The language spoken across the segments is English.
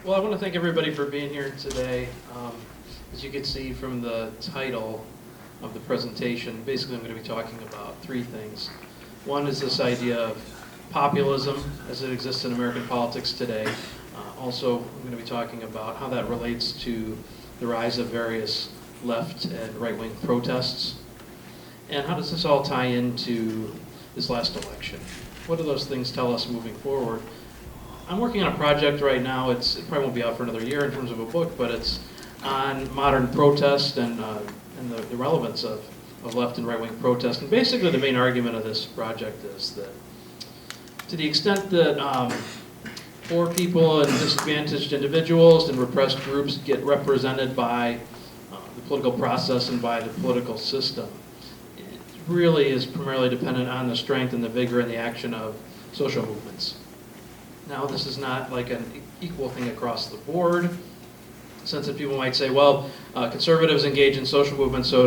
Well, I want to thank everybody for being here today. As you can see from the title of the presentation, basically I'm going to be talking about three things. One is this idea of populism as it exists in American politics today. Also, I'm going to be talking about how that relates to the rise of various left and right-wing protests. And how does this all tie into this last election? What do those things tell us moving forward? I'm working on a project right now. It probably won't be out for another year in terms of a book, but it's on modern protest and the relevance of left and right-wing protest. And basically the main argument of this project is that to the extent that poor people and disadvantaged individuals and repressed groups get represented by the political process and by the political system, it really is primarily dependent on the strength and the vigor and the action of social movements. Now, this is not like an equal thing across the board. In the sense that people might say, well, conservatives engage in social movements, so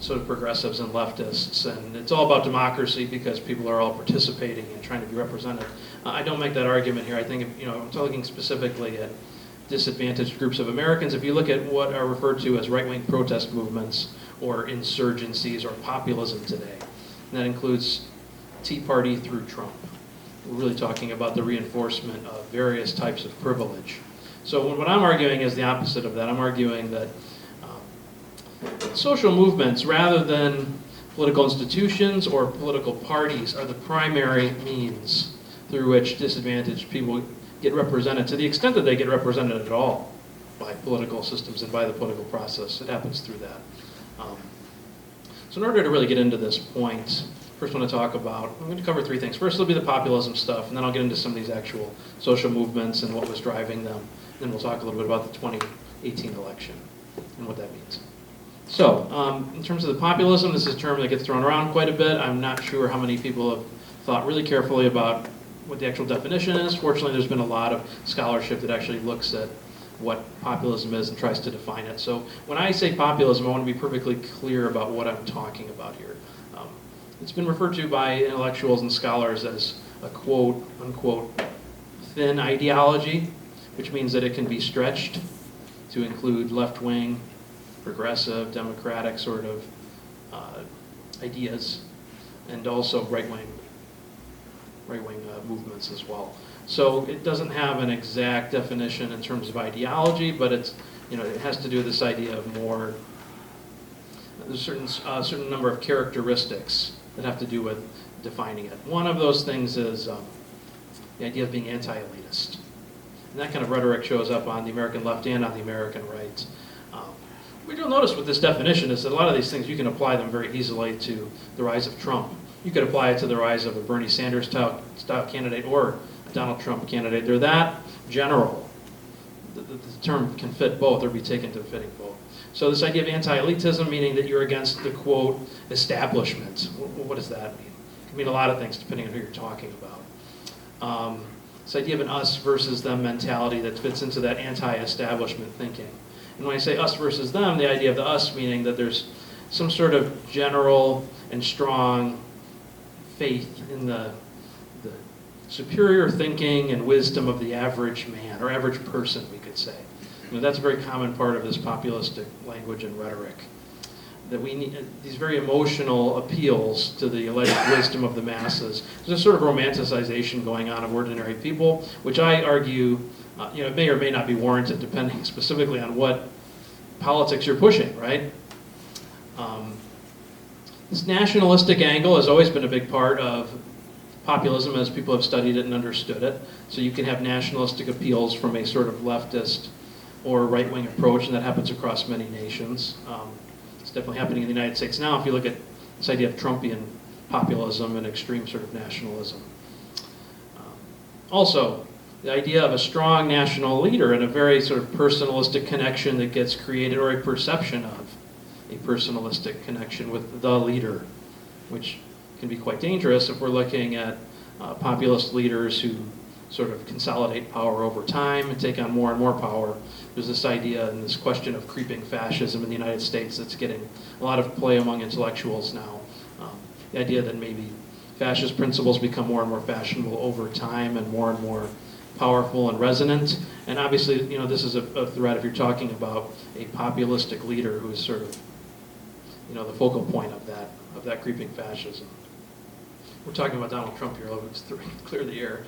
do progressives and leftists, and it's all about democracy because people are all participating and trying to be represented. I don't make that argument here. I think, I'm talking specifically at disadvantaged groups of Americans. If you look at what are referred to as right-wing protest movements or insurgencies or populism today, and that includes Tea Party through Trump. We're really talking about the reinforcement of various types of privilege. So what I'm arguing is the opposite of that. I'm arguing that social movements, rather than political institutions or political parties, are the primary means through which disadvantaged people get represented, to the extent that they get represented at all by political systems and by the political process. It happens through that. So in order to really get into this point, first I want to talk about, I'm going to cover three things. First will be the populism stuff, and then I'll get into some of these actual social movements and what was driving them. Then we'll talk a little bit about the 2018 election and what that means. So, in terms of the populism, this is a term that gets thrown around quite a bit. I'm not sure how many people have thought really carefully about what the actual definition is. Fortunately, there's been a lot of scholarship that actually looks at what populism is and tries to define it. So when I say populism, I want to be perfectly clear about what I'm talking about here. It's been referred to by intellectuals and scholars as a quote, unquote, thin ideology, which means that it can be stretched to include left-wing, progressive, democratic sort of ideas, and also right-wing movements as well. So it doesn't have an exact definition in terms of ideology, but it's, it has to do with this idea of more, there's a certain number of characteristics that have to do with defining it. One of those things is the idea of being anti-elitist. And that kind of rhetoric shows up on the American left and on the American right. What you'll notice with this definition is that a lot of these things, you can apply them very easily to the rise of Trump. You could apply it to the rise of a Bernie Sanders style candidate or a Donald Trump candidate. They're that general. The term can fit both or be taken to fitting both. So this idea of anti-elitism, meaning that you're against the, quote, establishment. What does that mean? It can mean a lot of things depending on who you're talking about. This idea of an us versus them mentality that fits into that anti-establishment thinking. And when I say us versus them, the idea of the us meaning that there's some sort of general and strong faith in the superior thinking and wisdom of the average man, or average person, we could say. That's a very common part of this populistic language and rhetoric. That we need these very emotional appeals to the alleged wisdom of the masses. There's a sort of romanticization going on of ordinary people, which I argue, it may or may not be warranted, depending specifically on what politics you're pushing, right? This nationalistic angle has always been a big part of populism as people have studied it and understood it. So you can have nationalistic appeals from a sort of leftist or right-wing approach, and that happens across many nations. It's definitely happening in the United States now if you look at this idea of Trumpian populism and extreme sort of nationalism. Also, the idea of a strong national leader and a very sort of personalistic connection that gets created, or a perception of a personalistic connection with the leader, which can be quite dangerous if we're looking at populist leaders who sort of consolidate power over time and take on more and more power. There's this idea and this question of creeping fascism in the United States that's getting a lot of play among intellectuals now. The idea that maybe fascist principles become more and more fashionable over time and more powerful and resonant. And obviously, this is a threat if you're talking about a populistic leader who is sort of, the focal point of that creeping fascism. We're talking about Donald Trump here, let's clear the air.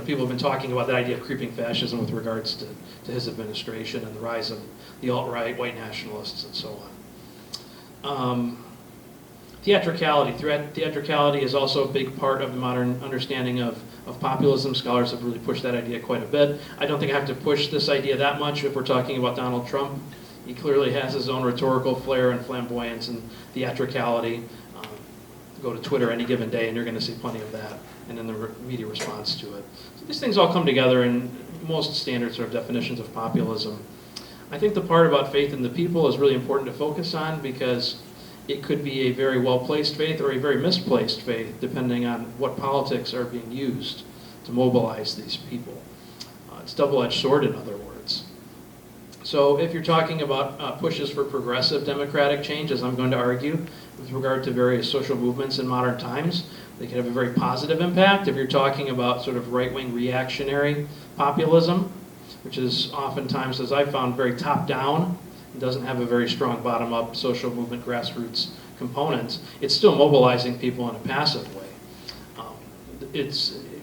People have been talking about that idea of creeping fascism with regards to his administration and the rise of the alt-right, white nationalists, and so on. Theatricality is also a big part of the modern understanding of populism. Scholars have really pushed that idea quite a bit. I don't think I have to push this idea that much if we're talking about Donald Trump. He clearly has his own rhetorical flair and flamboyance and theatricality. Go to Twitter any given day and you're going to see plenty of that, and then the media response to it. So these things all come together in most standard sort of definitions of populism. I think the part about faith in the people is really important to focus on, because it could be a very well-placed faith or a very misplaced faith, depending on what politics are being used to mobilize these people. It's a double-edged sword, in other words. So if you're talking about pushes for progressive democratic change, as I'm going to argue, with regard to various social movements in modern times, they can have a very positive impact. If you're talking about sort of right-wing reactionary populism, which is oftentimes, as I've found, very top-down, and doesn't have a very strong bottom-up social movement grassroots component, it's still mobilizing people in a passive way. It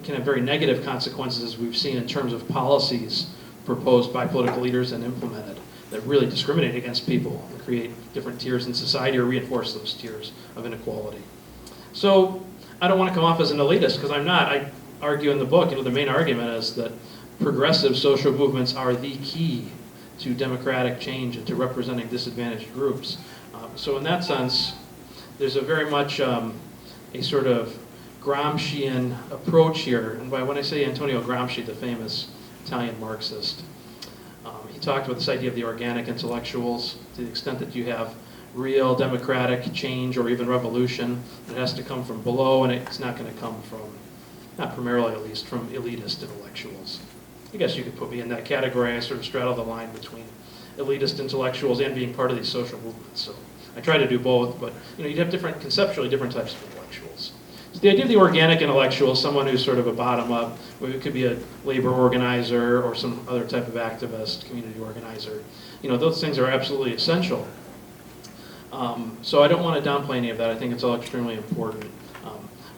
can have very negative consequences, as we've seen in terms of policies proposed by political leaders and implemented that really discriminate against people and create different tiers in society or reinforce those tiers of inequality. So I don't want to come off as an elitist, because I'm not. I argue in the book, the main argument is that progressive social movements are the key to democratic change and to representing disadvantaged groups. So in that sense, there's a very much a sort of Gramscian approach here. And when I say Antonio Gramsci, the famous Italian Marxist, he talked about this idea of the organic intellectuals. To the extent that you have real democratic change or even revolution, it has to come from below, and it's not going to come from, not primarily at least, from elitist intellectuals. I guess you could put me in that category. I sort of straddle the line between elitist intellectuals and being part of these social movements. So I try to do both, but you'd have conceptually different types of intellectuals. So the idea of the organic intellectual is someone who's sort of a bottom-up, it could be a labor organizer or some other type of activist, community organizer. Those things are absolutely essential. So I don't want to downplay any of that. I think it's all extremely important.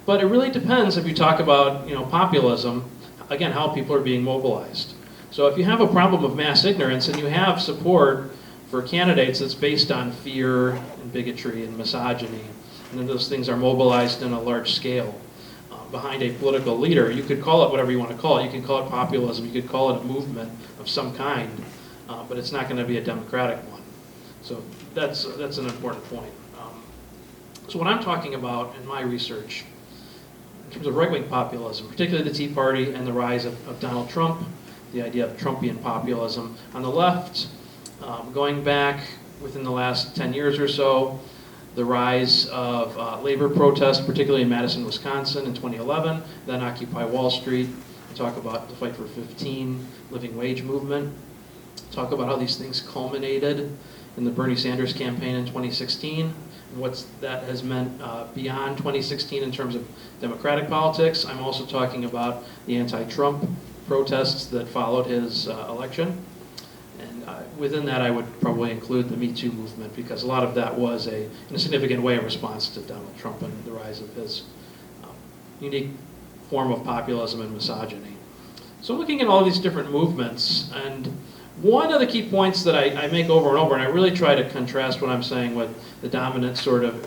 But it really depends, if you talk about populism, again, how people are being mobilized. So if you have a problem of mass ignorance and you have support for candidates that's based on fear and bigotry and misogyny, and then those things are mobilized in a large scale behind a political leader, you could call it whatever you want to call it. You can call it populism, you could call it a movement of some kind, but it's not going to be a democratic one. So that's an important point. So what I'm talking about in my research, in terms of right-wing populism, particularly the Tea Party and the rise of Donald Trump, the idea of Trumpian populism. On the left, going back within the last 10 years or so, the rise of labor protests, particularly in Madison, Wisconsin in 2011, then Occupy Wall Street. We talk about the Fight for 15 living wage movement. Talk about how these things culminated in the Bernie Sanders campaign in 2016, and what that has meant beyond 2016 in terms of democratic politics. I'm also talking about the anti-Trump protests that followed his election. And within that, I would probably include the Me Too movement, because a lot of that was, in a significant way, a response to Donald Trump and the rise of his unique form of populism and misogyny. So looking at all these different movements, and one of the key points that I make over and over, and I really try to contrast what I'm saying with the dominant sort of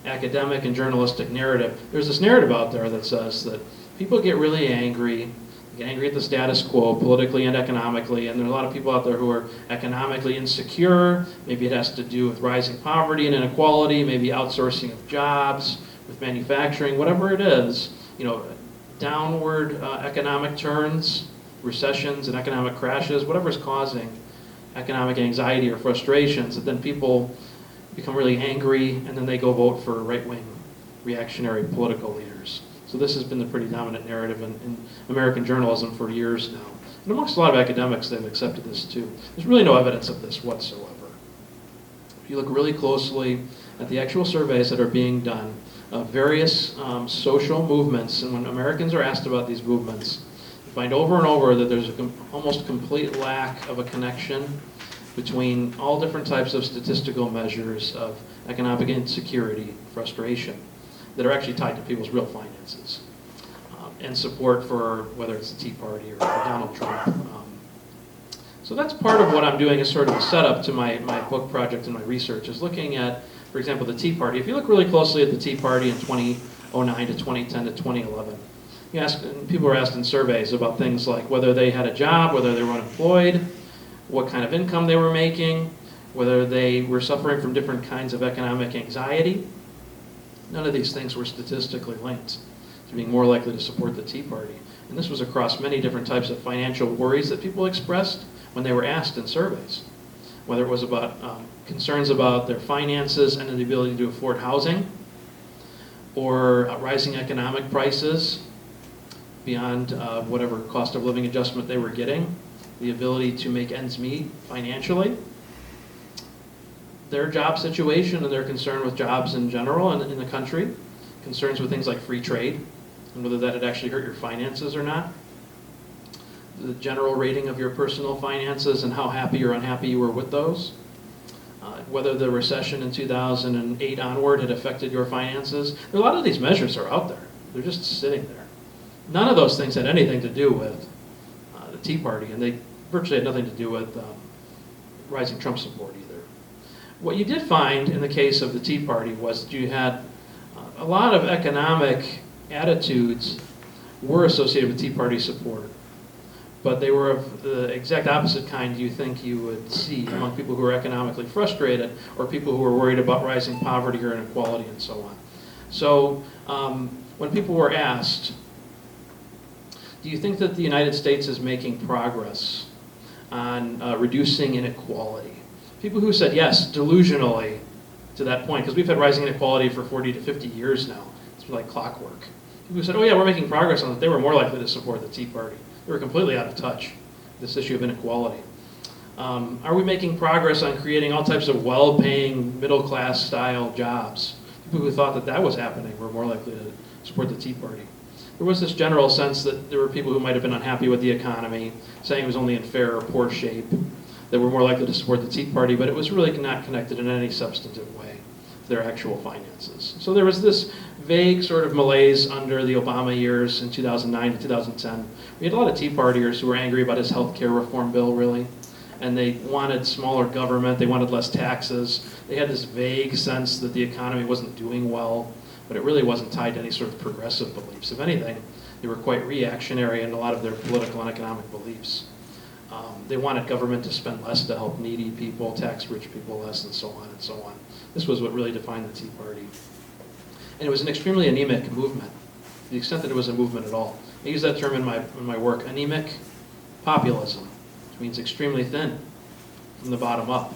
academic and journalistic narrative. There's this narrative out there that says that people get really angry, at the status quo politically and economically, and there are a lot of people out there who are economically insecure. Maybe it has to do with rising poverty and inequality, maybe outsourcing of jobs with manufacturing, whatever it is, downward economic turns, recessions and economic crashes, whatever's causing economic anxiety or frustrations, that then people become really angry and then they go vote for right-wing reactionary political leaders. So this has been the pretty dominant narrative in American journalism for years now. And amongst a lot of academics, they've accepted this too. There's really no evidence of this whatsoever. If you look really closely at the actual surveys that are being done of various social movements, and when Americans are asked about these movements, You find over and over that there's almost complete lack of a connection between all different types of statistical measures of economic insecurity, frustration, that are actually tied to people's real finances, and support for whether it's the Tea Party or Donald Trump. So that's part of what I'm doing as sort of a setup to my book project and my research, is looking at, for example, the Tea Party. If you look really closely at the Tea Party in 2009 to 2010 to 2011, people were asked in surveys about things like whether they had a job, whether they were unemployed, what kind of income they were making, whether they were suffering from different kinds of economic anxiety. None of these things were statistically linked to being more likely to support the Tea Party. And this was across many different types of financial worries that people expressed when they were asked in surveys. Whether it was about concerns about their finances and the ability to afford housing, or rising economic prices beyond whatever cost of living adjustment they were getting, the ability to make ends meet financially, their job situation and their concern with jobs in general and in the country, concerns with things like free trade, and whether that had actually hurt your finances or not, the general rating of your personal finances and how happy or unhappy you were with those, whether the recession in 2008 onward had affected your finances. A lot of these measures are out there. They're just sitting there. None of those things had anything to do with the Tea Party, and they virtually had nothing to do with rising Trump support either. What you did find in the case of the Tea Party was that you had a lot of economic attitudes were associated with Tea Party support, but they were of the exact opposite kind you think you would see among people who are economically frustrated or people who are worried about rising poverty or inequality and so on. So when people were asked, do you think that the United States is making progress on reducing inequality? People who said yes, delusionally, to that point, because we've had rising inequality for 40 to 50 years now. It's like clockwork. People who said, oh yeah, we're making progress on it, they were more likely to support the Tea Party. They were completely out of touch with this issue of inequality. Are we making progress on creating all types of well-paying, middle-class style jobs? People who thought that that was happening were more likely to support the Tea Party. There was this general sense that there were people who might have been unhappy with the economy, saying it was only in fair or poor shape, that were more likely to support the Tea Party, but it was really not connected in any substantive way to their actual finances. So there was this vague sort of malaise under the Obama years in 2009 to 2010. We had a lot of Tea Partiers who were angry about his health care reform bill, really, and they wanted smaller government, they wanted less taxes. They had this vague sense that the economy wasn't doing well, but it really wasn't tied to any sort of progressive beliefs. If anything, they were quite reactionary in a lot of their political and economic beliefs. They wanted government to spend less to help needy people, tax rich people less, and so on and so on. This was what really defined the Tea Party. And it was an extremely anemic movement, to the extent that it was a movement at all. I use that term in my work, anemic populism, which means extremely thin from the bottom up.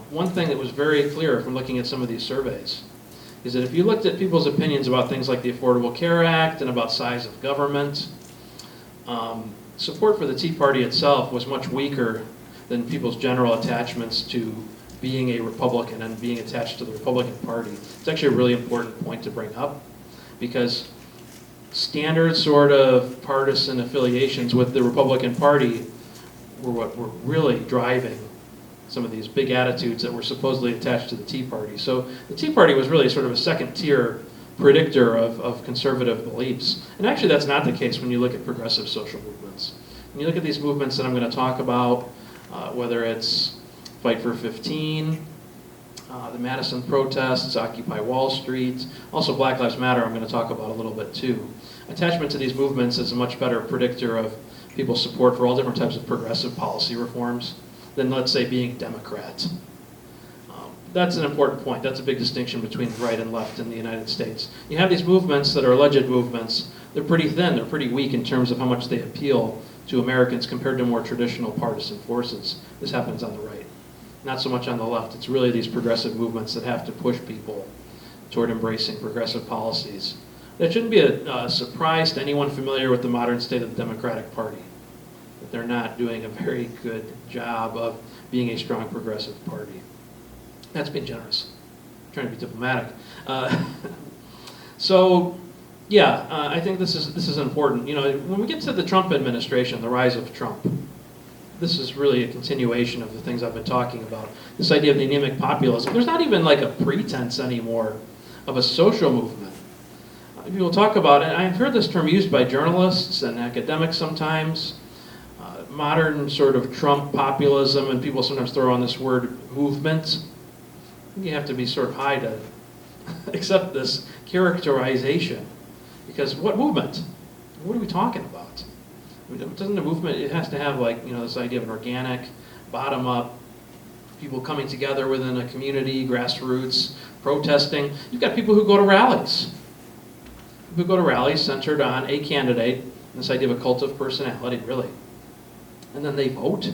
One thing that was very clear from looking at some of these surveys is that if you looked at people's opinions about things like the Affordable Care Act and about size of government, support for the Tea Party itself was much weaker than people's general attachments to being a Republican and being attached to the Republican Party. It's actually a really important point to bring up, because standard sort of partisan affiliations with the Republican Party were what were really driving some of these big attitudes that were supposedly attached to the Tea Party. So the Tea Party was really sort of a second-tier predictor of conservative beliefs. And actually that's not the case when you look at progressive social movements. When you look at these movements that I'm going to talk about, whether it's Fight for 15, the Madison protests, Occupy Wall Street, also Black Lives Matter I'm going to talk about a little bit too. Attachment to these movements is a much better predictor of people's support for all different types of progressive policy reforms than, let's say, being Democrat. That's an important point. That's a big distinction between right and left in the United States. You have these movements that are alleged movements. They're pretty thin. They're pretty weak in terms of how much they appeal to Americans compared to more traditional partisan forces. This happens on the right. Not so much on the left. It's really these progressive movements that have to push people toward embracing progressive policies. That shouldn't be a surprise to anyone familiar with the modern state of the Democratic Party, that they're not doing a very good job of being a strong progressive party. That's being generous. I'm trying to be diplomatic. So Yeah, I think this is important. You know, when we get to the Trump administration, the rise of Trump, this is really a continuation of the things I've been talking about. This idea of the anemic populism. There's not even like a pretense anymore of a social movement. People talk about it, and I've heard this term used by journalists and academics sometimes, modern sort of Trump populism, and people sometimes throw on this word movement. You have to be sort of high to accept this characterization, because what movement? What are we talking about? Doesn't a movement, it has to have, like, you know, this idea of an organic, bottom-up, people coming together within a community, grassroots, protesting. You've got people who go to rallies. Who go to rallies centered on a candidate, this idea of a cult of personality, really. And then they vote.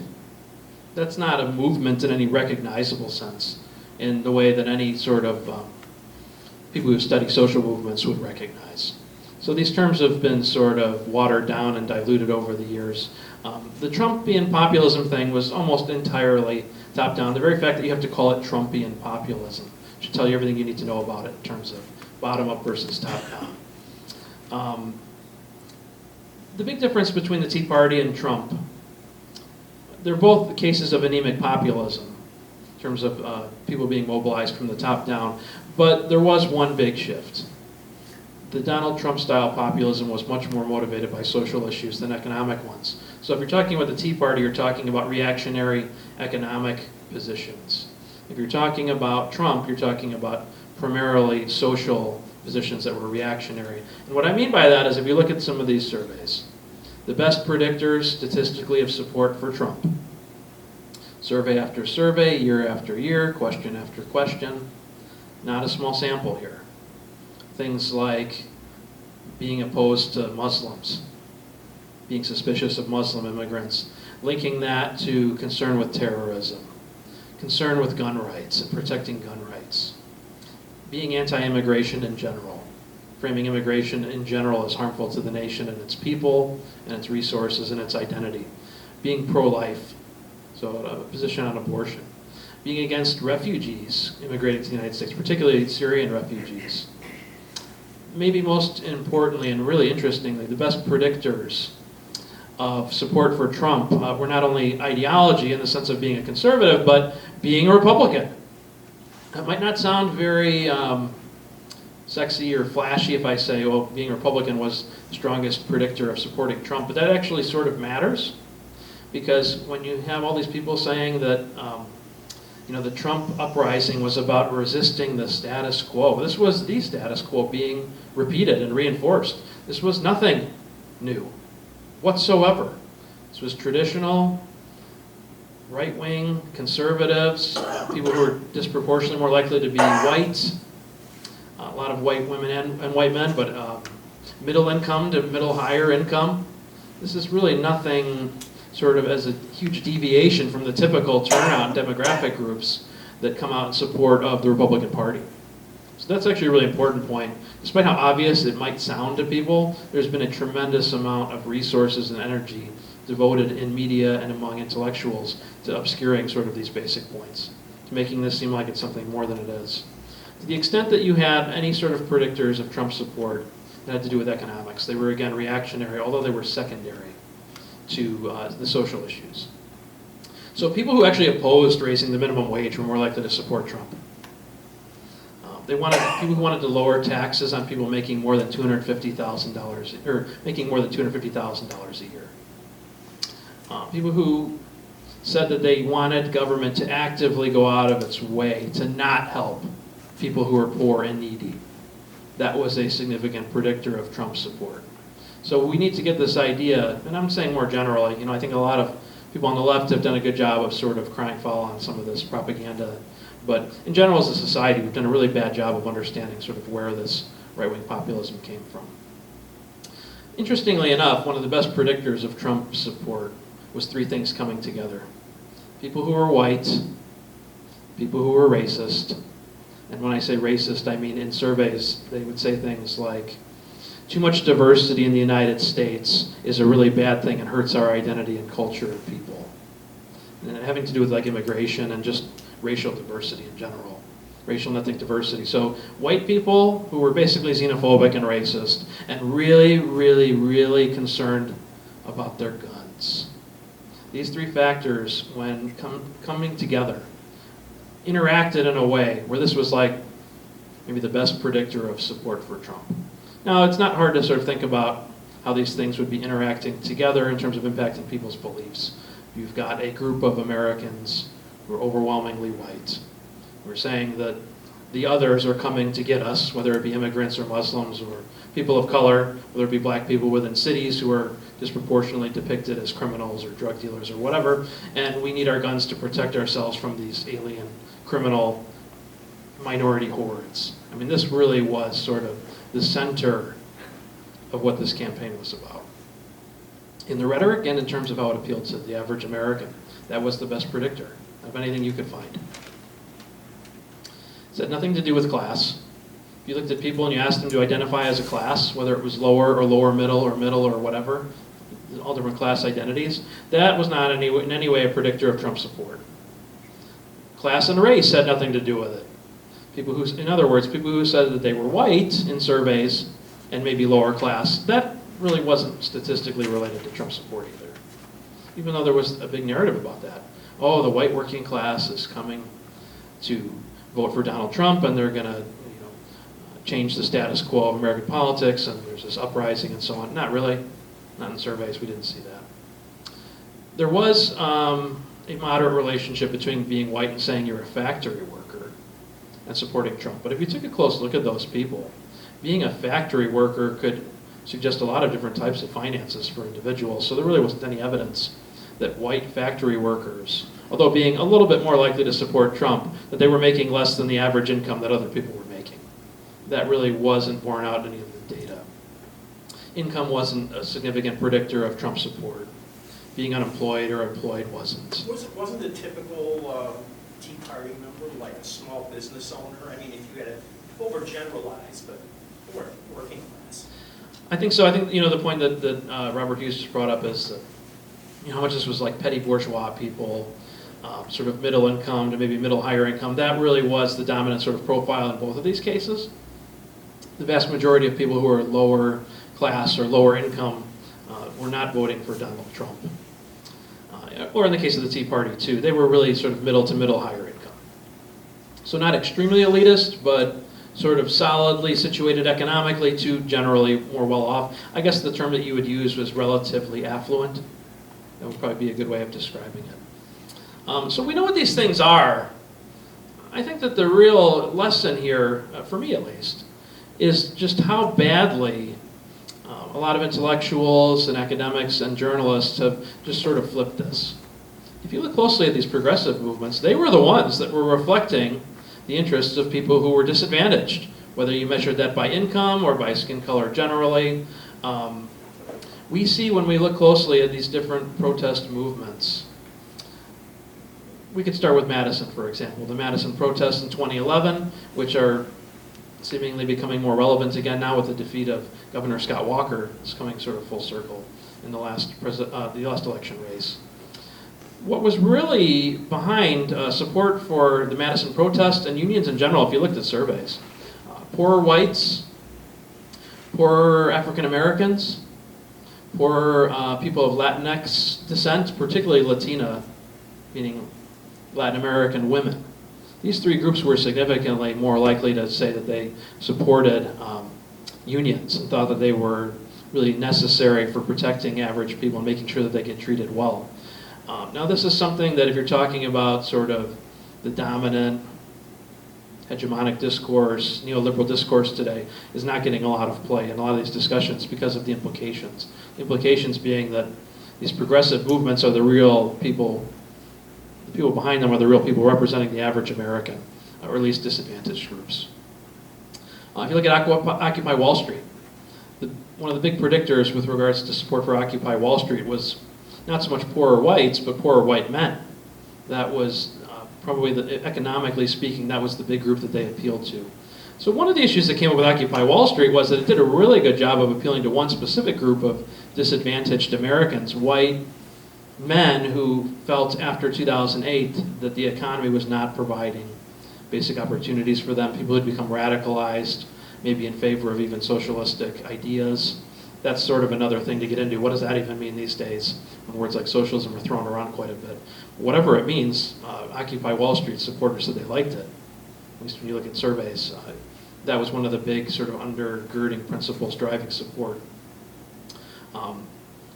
That's not a movement in any recognizable sense, in the way that any sort of people who study social movements would recognize. So these terms have been sort of watered down and diluted over the years. The Trumpian populism thing was almost entirely top-down. The very fact that you have to call it Trumpian populism should tell you everything you need to know about it in terms of bottom-up versus top-down. The big difference between the Tea Party and Trump, they're both cases of anemic populism in terms of people being mobilized from the top down, but there was one big shift. The Donald Trump-style populism was much more motivated by social issues than economic ones. So if you're talking about the Tea Party, you're talking about reactionary economic positions. If you're talking about Trump, you're talking about primarily social positions that were reactionary. And what I mean by that is, if you look at some of these surveys, the best predictors statistically of support for Trump, survey after survey, year after year, question after question, not a small sample here. Things like being opposed to Muslims, being suspicious of Muslim immigrants, linking that to concern with terrorism, concern with gun rights and protecting gun rights, being anti-immigration in general, framing immigration in general as harmful to the nation and its people and its resources and its identity, being pro-life, so a position on abortion, being against refugees immigrating to the United States, particularly Syrian refugees. Maybe most importantly and really interestingly, the best predictors of support for Trump were not only ideology in the sense of being a conservative, but being a Republican. That might not sound very sexy or flashy if I say, well, being a Republican was the strongest predictor of supporting Trump, but that actually sort of matters, because when you have all these people saying that you know, the Trump uprising was about resisting the status quo. This was the status quo being repeated and reinforced. This was nothing new whatsoever. This was traditional, right-wing conservatives, people who were disproportionately more likely to be white, a lot of white women and white men, but middle income to middle higher income. This is really nothing sort of as a huge deviation from the typical turnout demographic groups that come out in support of the Republican Party. So that's actually a really important point. Despite how obvious it might sound to people, there's been a tremendous amount of resources and energy devoted in media and among intellectuals to obscuring sort of these basic points, to making this seem like it's something more than it is. To the extent that you had any sort of predictors of Trump support that had to do with economics, they were again reactionary, although they were secondary to the social issues. So people who actually opposed raising the minimum wage were more likely to support Trump. People who wanted to lower taxes on people making more than $250,000 or making more than $250,000 a year. People who said that they wanted government to actively go out of its way to not help people who are poor and needy. That was a significant predictor of Trump's support. So we need to get this idea, and I'm saying more generally, you know, I think a lot of people on the left have done a good job of sort of crying foul on some of this propaganda. But in general, as a society, we've done a really bad job of understanding sort of where this right-wing populism came from. Interestingly enough, one of the best predictors of Trump's support was three things coming together. People who were white, people who were racist, and when I say racist, I mean in surveys, they would say things like, too much diversity in the United States is a really bad thing and hurts our identity and culture of people. And having to do with like immigration and just racial diversity in general. racial and ethnic diversity. So white people who were basically xenophobic and racist and really, really, really concerned about their guns. These three factors, when coming together, interacted in a way where this was like maybe the best predictor of support for Trump. Now, it's not hard to sort of think about how these things would be interacting together in terms of impacting people's beliefs. You've got a group of Americans who are overwhelmingly white. We're saying that the others are coming to get us, whether it be immigrants or Muslims or people of color, whether it be black people within cities who are disproportionately depicted as criminals or drug dealers or whatever, and we need our guns to protect ourselves from these alien, criminal, minority hordes. I mean, this really was sort of the center of what this campaign was about. In the rhetoric and in terms of how it appealed to the average American, that was the best predictor of anything you could find. It had nothing to do with class. If you looked at people and you asked them to identify as a class, whether it was lower or lower middle or whatever, all different class identities, that was not in any way a predictor of Trump support. Class and race had nothing to do with it. People who, in other words, people who said that they were white in surveys and maybe lower class, that really wasn't statistically related to Trump support either. Even though there was a big narrative about that. Oh, the white working class is coming to vote for Donald Trump and they're going to change the status quo of American politics and there's this uprising and so on. Not really. Not in surveys. We didn't see that. There was a moderate relationship between being white and saying you're a factory worker and supporting Trump. But if you took a close look at those people, being a factory worker could suggest a lot of different types of finances for individuals. So there really wasn't any evidence that white factory workers, although being a little bit more likely to support Trump, that they were making less than the average income that other people were making. That really wasn't borne out in any of the data. Income wasn't a significant predictor of Trump support. Being unemployed or employed wasn't. Wasn't the typical Tea Party member like a small business owner? I mean, if you had to overgeneralize, but working class. I think so. I think the point that Robert Hughes just brought up is that how much this was like petty bourgeois people, sort of middle income to maybe middle higher income. That really was the dominant sort of profile in both of these cases. The vast majority of people who are lower class or lower income were not voting for Donald Trump. Or in the case of the Tea Party too, they were really sort of middle to middle higher income. So not extremely elitist, but sort of solidly situated economically to generally more well off. I guess the term that you would use was relatively affluent. That would probably be a good way of describing it. So we know what these things are. I think that the real lesson here, for me at least, is just how badly a lot of intellectuals and academics and journalists have just sort of flipped this. If you look closely at these progressive movements, they were the ones that were reflecting the interests of people who were disadvantaged, whether you measured that by income or by skin color generally. We see when we look closely at these different protest movements, we could start with Madison, for example. The Madison protests in 2011, which are seemingly becoming more relevant again now with the defeat of Governor Scott Walker. It's coming sort of full circle in the last election race. What was really behind support for the Madison protest and unions in general, if you looked at surveys, poorer whites, poorer African Americans, poorer people of Latinx descent, particularly Latina, meaning Latin American women. These three groups were significantly more likely to say that they supported unions and thought that they were really necessary for protecting average people and making sure that they get treated well. Now this is something that if you're talking about sort of the dominant hegemonic discourse, neoliberal discourse today, is not getting a lot of play in a lot of these discussions because of the implications. The implications being that these progressive movements are the real people, the people behind them are the real people representing the average American, or at least disadvantaged groups. If you look at Occupy Wall Street, one of the big predictors with regards to support for Occupy Wall Street was not so much poorer whites, but poorer white men. That was probably, economically speaking, that was the big group that they appealed to. So one of the issues that came up with Occupy Wall Street was that it did a really good job of appealing to one specific group of disadvantaged Americans, white men who felt after 2008 that the economy was not providing basic opportunities for them, people who'd become radicalized, maybe in favor of even socialistic ideas. That's sort of another thing to get into. What does that even mean these days when words like socialism are thrown around quite a bit? Whatever it means, Occupy Wall Street supporters said they liked it, at least when you look at surveys. That was one of the big sort of undergirding principles driving support.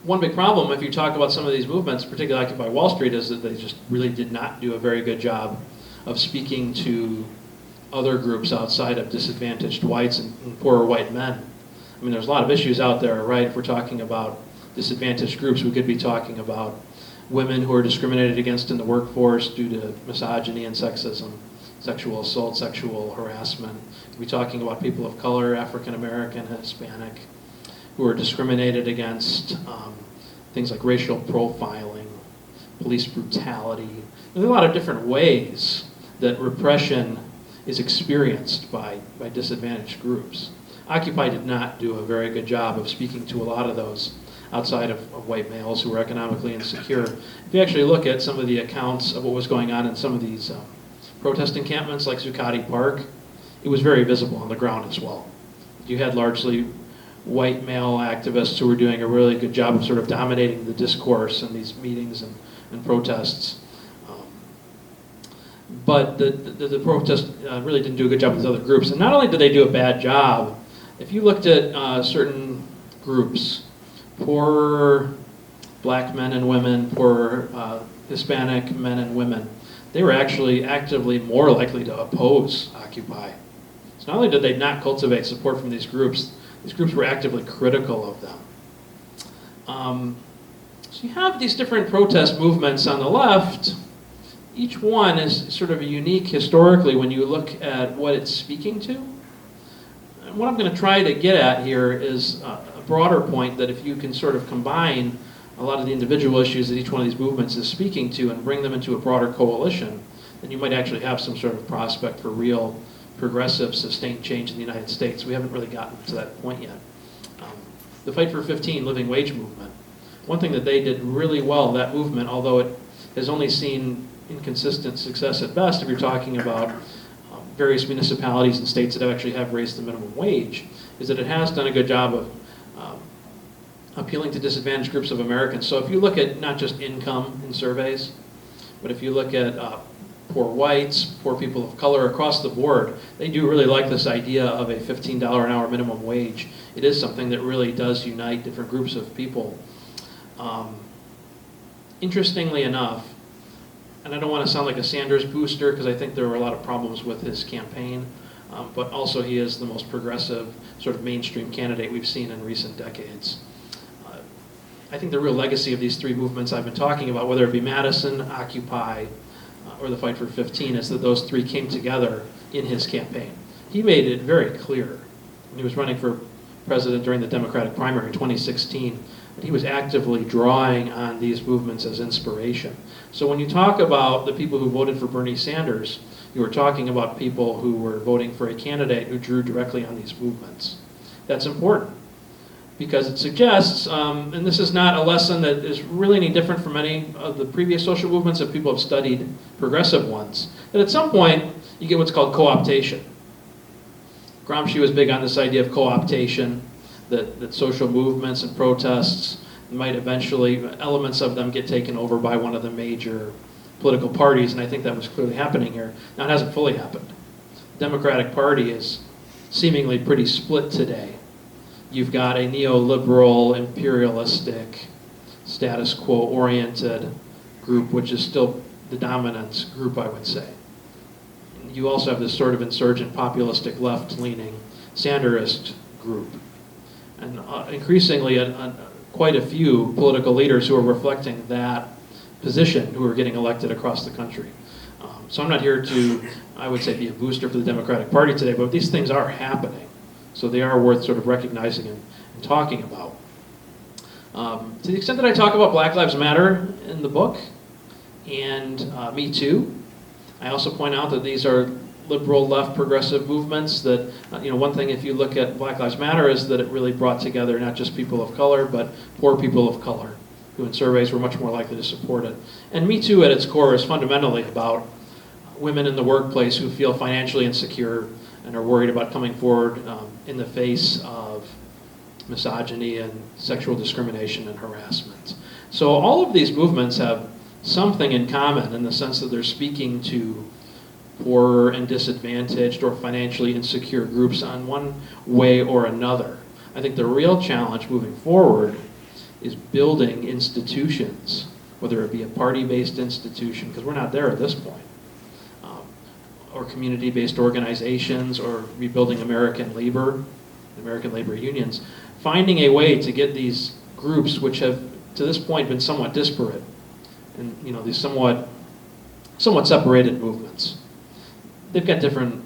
One big problem, if you talk about some of these movements, particularly Occupy Wall Street, is that they just really did not do a very good job of speaking to other groups outside of disadvantaged whites and poorer white men. I mean, there's a lot of issues out there, right? If we're talking about disadvantaged groups, we could be talking about women who are discriminated against in the workforce due to misogyny and sexism, sexual assault, sexual harassment. We could be talking about people of color, African American, Hispanic, who are discriminated against, things like racial profiling, police brutality. There's a lot of different ways that repression is experienced by disadvantaged groups. Occupy did not do a very good job of speaking to a lot of those outside of white males who were economically insecure. If you actually look at some of the accounts of what was going on in some of these protest encampments like Zuccotti Park, it was very visible on the ground as well. You had largely white male activists who were doing a really good job of sort of dominating the discourse in these meetings and protests. But the protest really didn't do a good job with other groups. And not only did they do a bad job, if you looked at certain groups, poor black men and women, poor Hispanic men and women, they were actually actively more likely to oppose Occupy. So not only did they not cultivate support from these groups were actively critical of them. So you have these different protest movements on the left. Each one is sort of unique historically when you look at what it's speaking to. And what I'm going to try to get at here is a broader point that if you can sort of combine a lot of the individual issues that each one of these movements is speaking to and bring them into a broader coalition, then you might actually have some sort of prospect for real progressive, sustained change in the United States. We haven't really gotten to that point yet. The Fight for 15 living wage movement. One thing that they did really well, that movement, although it has only seen inconsistent success at best, if you're talking about various municipalities and states that actually have raised the minimum wage, is that it has done a good job of appealing to disadvantaged groups of Americans. So if you look at not just income in surveys, but if you look at poor whites, poor people of color across the board, they do really like this idea of a $15 an hour minimum wage. It is something that really does unite different groups of people. Interestingly enough, and I don't want to sound like a Sanders booster because I think there were a lot of problems with his campaign, but also he is the most progressive sort of mainstream candidate we've seen in recent decades. I think the real legacy of these three movements I've been talking about, whether it be Madison, Occupy, or the Fight for 15, is that those three came together in his campaign. He made it very clear when he was running for president during the Democratic primary in 2016 that he was actively drawing on these movements as inspiration. So when you talk about the people who voted for Bernie Sanders, you were talking about people who were voting for a candidate who drew directly on these movements. That's important because it suggests, and this is not a lesson that is really any different from any of the previous social movements if people have studied progressive ones, that at some point you get what's called co-optation. Gramsci was big on this idea of co-optation, that social movements and protests might eventually, elements of them get taken over by one of the major political parties, and I think that was clearly happening here. Now, it hasn't fully happened. The Democratic Party is seemingly pretty split today. You've got a neoliberal, imperialistic, status quo-oriented group, which is still the dominant group, I would say. You also have this sort of insurgent, populistic, left-leaning, Sanderist group. And increasingly, quite a few political leaders who are reflecting that position who are getting elected across the country. So I'm not here to, I would say, be a booster for the Democratic Party today, but these things are happening. So they are worth sort of recognizing and talking about. To the extent that I talk about Black Lives Matter in the book, and Me Too, I also point out that these are liberal, left, progressive movements that, one thing if you look at Black Lives Matter is that it really brought together not just people of color, but poor people of color, who in surveys were much more likely to support it. And Me Too at its core is fundamentally about women in the workplace who feel financially insecure and are worried about coming forward in the face of misogyny and sexual discrimination and harassment. So all of these movements have something in common in the sense that they're speaking to poorer and disadvantaged or financially insecure groups on one way or another. I think the real challenge moving forward is building institutions, whether it be a party-based institution, because we're not there at this point, or community-based organizations, or rebuilding American labor unions, finding a way to get these groups, which have to this point been somewhat disparate, and these somewhat separated movements. They've got different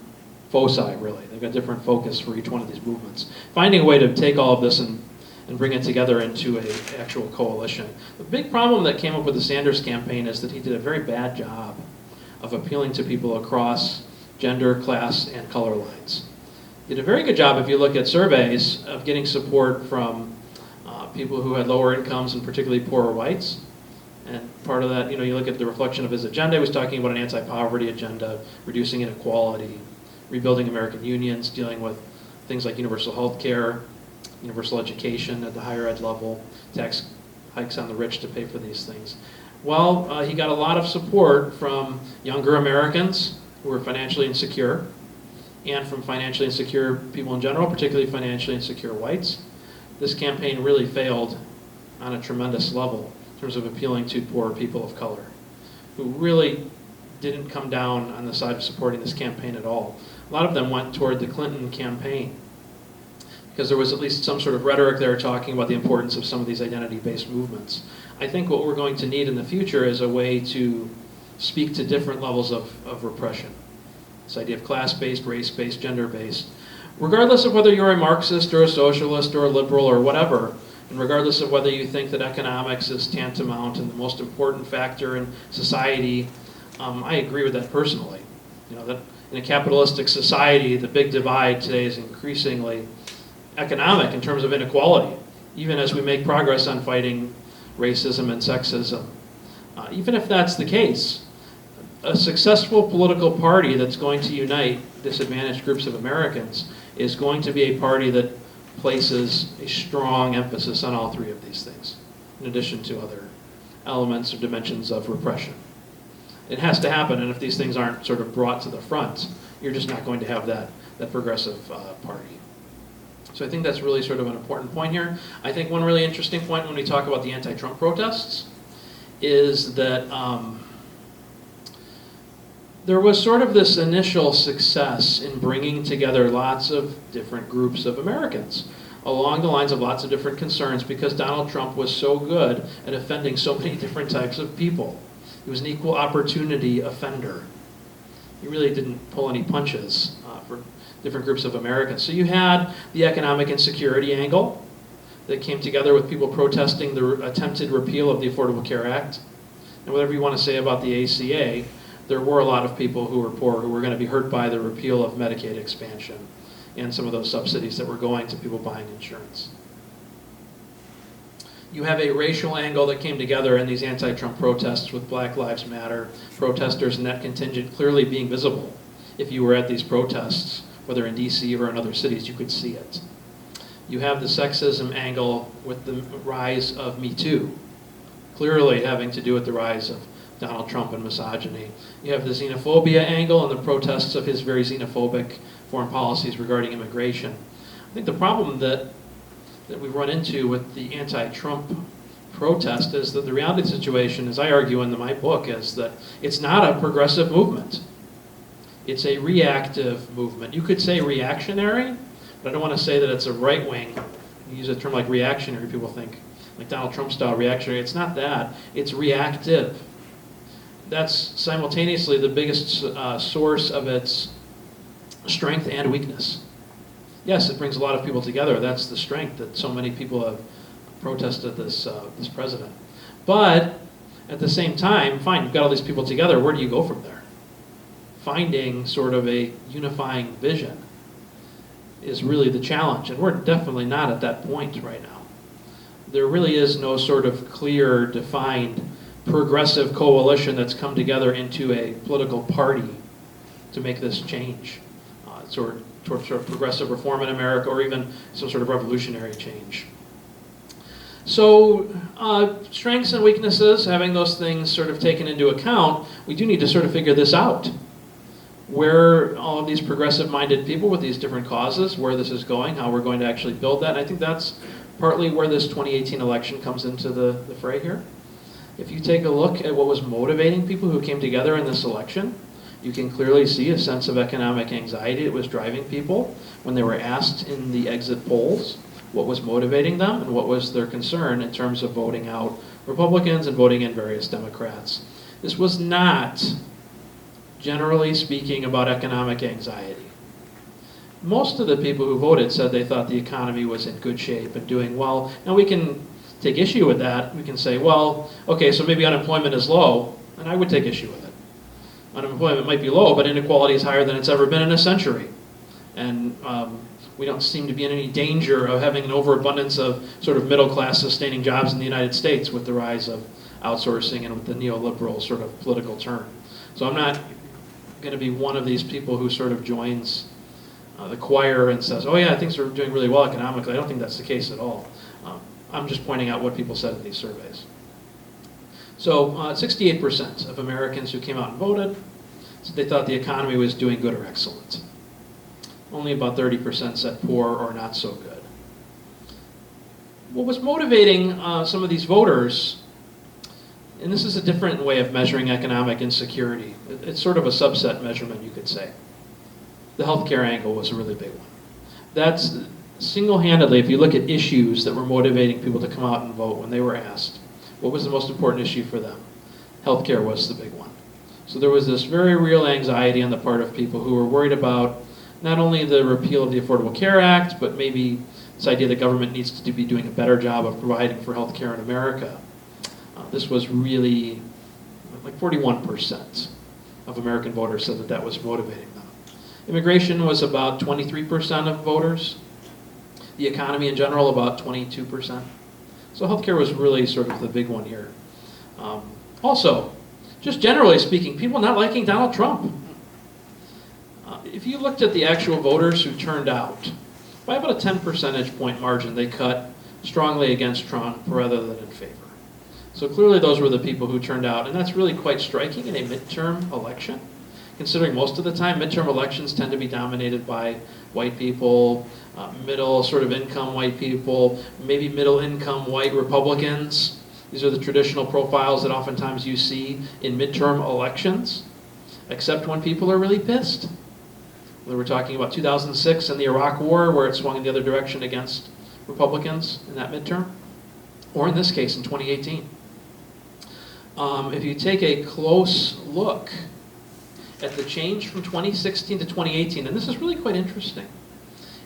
foci, really. They've got different focus for each one of these movements. Finding a way to take all of this and bring it together into an actual coalition. The big problem that came up with the Sanders campaign is that he did a very bad job of appealing to people across gender, class, and color lines. He did a very good job, if you look at surveys, of getting support from people who had lower incomes and particularly poorer whites. And part of that, you look at the reflection of his agenda. He was talking about an anti-poverty agenda, reducing inequality, rebuilding American unions, dealing with things like universal health care, universal education at the higher ed level, tax hikes on the rich to pay for these things. Well, he got a lot of support from younger Americans who were financially insecure, and from financially insecure people in general, particularly financially insecure whites. This campaign really failed on a tremendous level in terms of appealing to poor people of color, who really didn't come down on the side of supporting this campaign at all. A lot of them went toward the Clinton campaign, because there was at least some sort of rhetoric there talking about the importance of some of these identity-based movements. I think what we're going to need in the future is a way to speak to different levels of repression. This idea of class-based, race-based, gender-based. Regardless of whether you're a Marxist or a socialist or a liberal or whatever, and regardless of whether you think that economics is tantamount and the most important factor in society, I agree with that personally. That in a capitalistic society, the big divide today is increasingly economic in terms of inequality, even as we make progress on fighting racism and sexism. Even if that's the case, a successful political party that's going to unite disadvantaged groups of Americans is going to be a party that places a strong emphasis on all three of these things, in addition to other elements or dimensions of repression. It has to happen, and if these things aren't sort of brought to the front, you're just not going to have that progressive party. So I think that's really sort of an important point here. I think one really interesting point when we talk about the anti-Trump protests is that there was sort of this initial success in bringing together lots of different groups of Americans along the lines of lots of different concerns, because Donald Trump was so good at offending so many different types of people. He was an equal opportunity offender. He really didn't pull any punches for different groups of Americans. So you had the economic insecurity angle that came together with people protesting the attempted repeal of the Affordable Care Act. And whatever you want to say about the ACA, there were a lot of people who were poor who were going to be hurt by the repeal of Medicaid expansion and some of those subsidies that were going to people buying insurance. You have a racial angle that came together in these anti-Trump protests with Black Lives Matter protesters and that contingent clearly being visible. If you were at these protests, whether in DC or in other cities, you could see it. You have the sexism angle with the rise of Me Too, clearly having to do with the rise of Donald Trump and misogyny. You have the xenophobia angle and the protests of his very xenophobic foreign policies regarding immigration. I think the problem that we've run into with the anti-Trump protest is that the reality situation, as I argue in my book, is that it's not a progressive movement. It's a reactive movement. You could say reactionary, but I don't want to say that it's a right-wing. You use a term like reactionary, people think like Donald Trump style reactionary. It's not that. It's reactive. That's simultaneously the biggest source of its strength and weakness. Yes, it brings a lot of people together. That's the strength that so many people have protested this president. But at the same time, fine, you've got all these people together. Where do you go from there? Finding sort of a unifying vision is really the challenge, and we're definitely not at that point right now. There really is no sort of clear, defined, progressive coalition that's come together into a political party to make this change toward sort of progressive reform in America, or even some sort of revolutionary change. So strengths and weaknesses, having those things sort of taken into account, we do need to sort of figure this out. Where all of these progressive-minded people with these different causes, where this is going, how we're going to actually build that. And I think that's partly where this 2018 election comes into the fray here. If you take a look at what was motivating people who came together in this election, you can clearly see a sense of economic anxiety that was driving people when they were asked in the exit polls what was motivating them and what was their concern in terms of voting out Republicans and voting in various Democrats. This was not, generally speaking, about economic anxiety. Most of the people who voted said they thought the economy was in good shape and doing well. Now we can take issue with that. We can say, well, okay, so maybe unemployment is low, and I would take issue with it. Unemployment might be low, but inequality is higher than it's ever been in a century. And we don't seem to be in any danger of having an overabundance of sort of middle-class sustaining jobs in the United States with the rise of outsourcing and with the neoliberal sort of political turn. So I'm not going to be one of these people who sort of joins the choir and says, oh yeah, things are doing really well economically. I don't think that's the case at all. I'm just pointing out what people said in these surveys. So 68% of Americans who came out and voted said they thought the economy was doing good or excellent. Only about 30% said poor or not so good. What was motivating some of these voters, and this is a different way of measuring economic insecurity. It's sort of a subset measurement, you could say. The healthcare angle was a really big one. That's single-handedly, if you look at issues that were motivating people to come out and vote when they were asked, what was the most important issue for them? Healthcare was the big one. So there was this very real anxiety on the part of people who were worried about not only the repeal of the Affordable Care Act, but maybe this idea that government needs to be doing a better job of providing for healthcare in America. This was really, like 41% of American voters said that that was motivating them. Immigration was about 23% of voters. The economy in general, about 22%. So healthcare was really sort of the big one here. Also, just generally speaking, people not liking Donald Trump. If you looked at the actual voters who turned out, by about a 10 percentage point margin, they cut strongly against Trump rather than in favor. So clearly those were the people who turned out, and that's really quite striking in a midterm election, considering most of the time midterm elections tend to be dominated by white people, middle sort of income white people, maybe middle income white Republicans. These are the traditional profiles that oftentimes you see in midterm elections, except when people are really pissed. We're talking about 2006 and the Iraq War, where it swung in the other direction against Republicans in that midterm, or in this case in 2018. If you take a close look at the change from 2016 to 2018, and this is really quite interesting,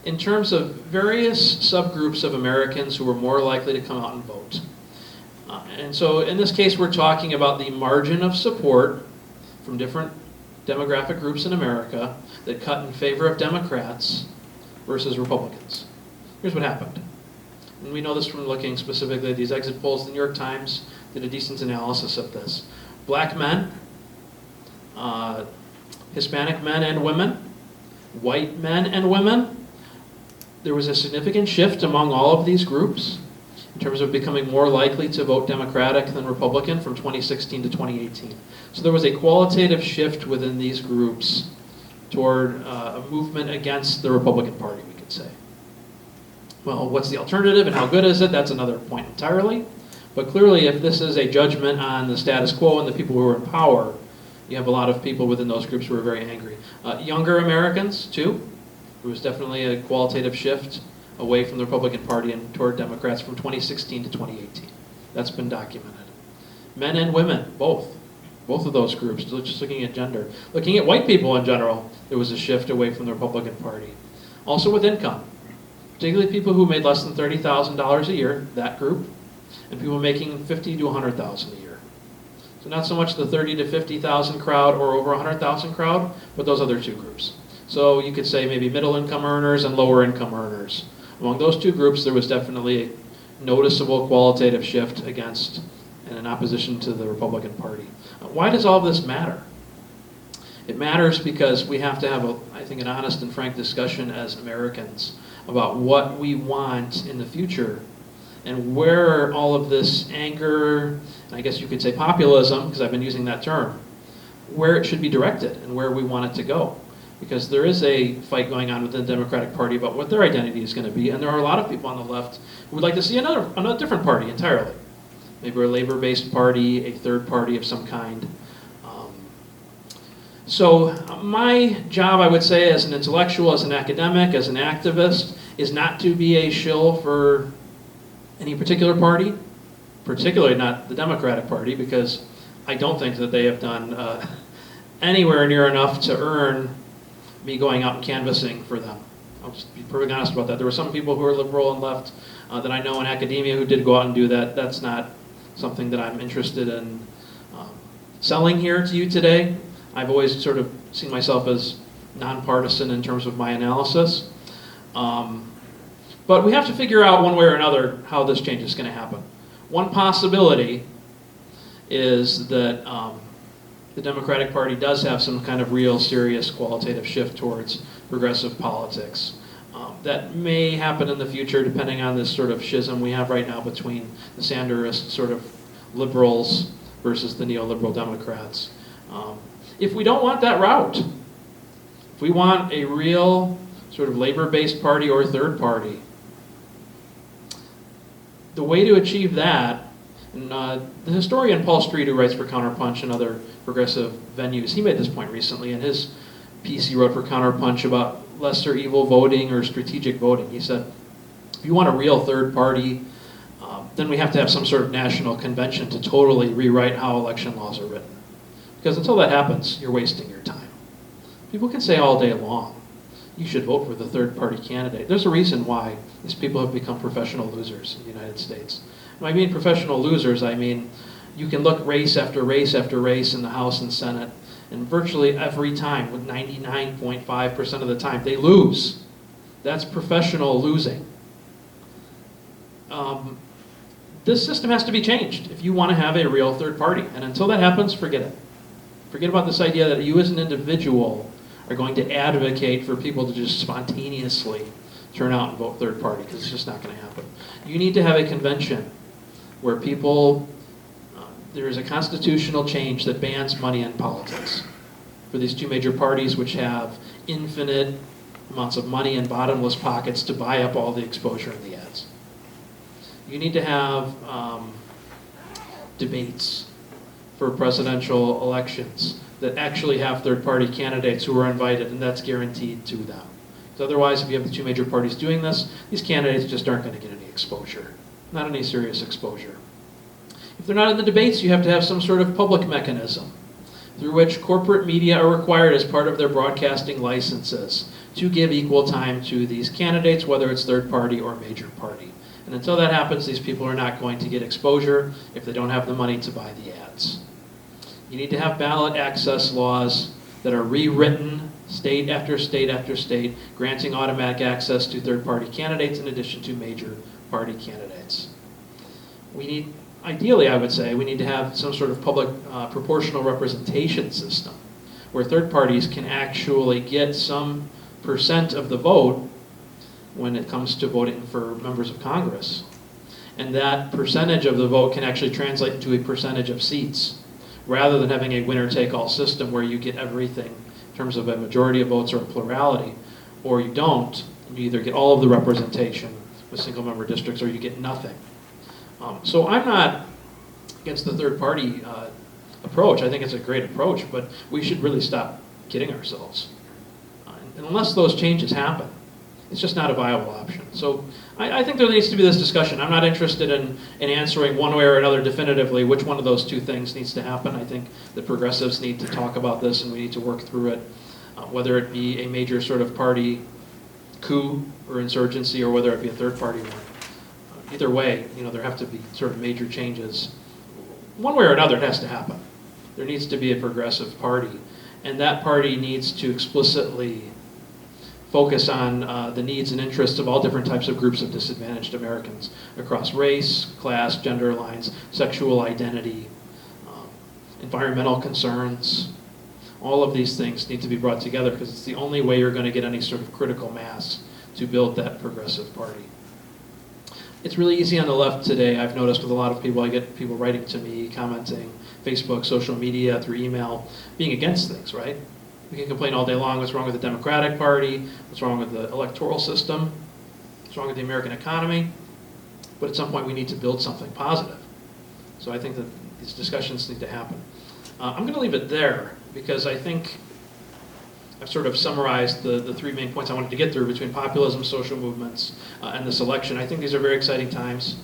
in terms of various subgroups of Americans who were more likely to come out and vote. And so in this case, we're talking about the margin of support from different demographic groups in America that cut in favor of Democrats versus Republicans. Here's what happened. And we know this from looking specifically at these exit polls. The New York Times did a decent analysis of this. Black men, Hispanic men and women, white men and women, there was a significant shift among all of these groups in terms of becoming more likely to vote Democratic than Republican from 2016 to 2018. So there was a qualitative shift within these groups toward a movement against the Republican Party, we could say. Well, what's the alternative and how good is it? That's another point entirely. But clearly, if this is a judgment on the status quo and the people who are in power, you have a lot of people within those groups who are very angry. Younger Americans, too. There was definitely a qualitative shift away from the Republican Party and toward Democrats from 2016 to 2018. That's been documented. Men and women, both of those groups, just looking at gender. Looking at white people in general, there was a shift away from the Republican Party. Also with income, particularly people who made less than $30,000 a year, that group, and people making $50,000 to $100,000 a year. So not so much the 30 to 50,000 crowd or over 100,000 crowd, but those other two groups. So you could say maybe middle income earners and lower income earners. Among those two groups, there was definitely a noticeable qualitative shift against and in opposition to the Republican Party. Why does all of this matter? It matters because we have to have, I think, an honest and frank discussion as Americans about what we want in the future and where all of this anger, and I guess you could say populism, because I've been using that term, where it should be directed and where we want it to go. Because there is a fight going on within the Democratic Party about what their identity is going to be, and there are a lot of people on the left who would like to see another different party entirely. Maybe a labor-based party, a third party of some kind. So my job, I would say, as an intellectual, as an academic, as an activist, is not to be a shill for any particular party, particularly not the Democratic Party, because I don't think that they have done anywhere near enough to earn me going out and canvassing for them. I'll just be perfectly honest about that. There were some people who are liberal and left that I know in academia who did go out and do that. That's not something that I'm interested in selling here to you today. I've always sort of seen myself as nonpartisan in terms of my analysis. But we have to figure out one way or another how this change is going to happen. One possibility is that the Democratic Party does have some kind of real serious qualitative shift towards progressive politics. That may happen in the future depending on this sort of schism we have right now between the Sanderist sort of liberals versus the neoliberal Democrats. If we don't want that route, if we want a real sort of labor-based party or third party, the way to achieve that, and the historian Paul Street, who writes for Counterpunch and other progressive venues, he made this point recently in his piece he wrote for Counterpunch about lesser evil voting or strategic voting. He said, if you want a real third party, then we have to have some sort of national convention to totally rewrite how election laws are written. Because until that happens, you're wasting your time. People can say all day long, you should vote for the third party candidate. There's a reason why these people have become professional losers in the United States. When I mean professional losers, I mean you can look race after race after race in the House and Senate, and virtually every time, with 99.5% of the time, they lose. That's professional losing. This system has to be changed if you want to have a real third party. And until that happens, forget it. Forget about this idea that you as an individual are going to advocate for people to just spontaneously turn out and vote third party, because it's just not going to happen. You need to have a convention where people, there is a constitutional change that bans money in politics for these two major parties which have infinite amounts of money and bottomless pockets to buy up all the exposure in the ads. You need to have debates for presidential elections that actually have third-party candidates who are invited, and that's guaranteed to them. Because otherwise, if you have the two major parties doing this, these candidates just aren't going to get any exposure, not any serious exposure. If they're not in the debates, you have to have some sort of public mechanism through which corporate media are required as part of their broadcasting licenses to give equal time to these candidates, whether it's third party or major party. And until that happens, these people are not going to get exposure if they don't have the money to buy the ads. You need to have ballot access laws that are rewritten state after state after state, granting automatic access to third-party candidates in addition to major party candidates. We need, ideally I would say, we need to have some sort of public proportional representation system where third parties can actually get some percent of the vote when it comes to voting for members of Congress. And that percentage of the vote can actually translate into a percentage of seats, rather than having a winner-take-all system where you get everything in terms of a majority of votes or a plurality, or you don't, and you either get all of the representation with single-member districts or you get nothing. So I'm not against the third-party approach. I think it's a great approach, but we should really stop kidding ourselves. And unless those changes happen, it's just not a viable option. So I think there needs to be this discussion. I'm not interested in answering one way or another definitively which one of those two things needs to happen. I think the progressives need to talk about this and we need to work through it, whether it be a major sort of party coup or insurgency or whether it be a third party one. Either way, there have to be sort of major changes. One way or another, it has to happen. There needs to be a progressive party, and that party needs to explicitly focus on the needs and interests of all different types of groups of disadvantaged Americans across race, class, gender lines, sexual identity, environmental concerns, All of these things need to be brought together because it's the only way you're going to get any sort of critical mass to build that progressive party. It's really easy on the left today, I've noticed with a lot of people, I get people writing to me, commenting, Facebook, social media, through email, being against things, right? We can complain all day long, what's wrong with the Democratic Party, what's wrong with the electoral system, what's wrong with the American economy, but at some point we need to build something positive. So I think that these discussions need to happen. I'm going to leave it there because I think I've sort of summarized the three main points I wanted to get through between populism, social movements, and this election. I think these are very exciting times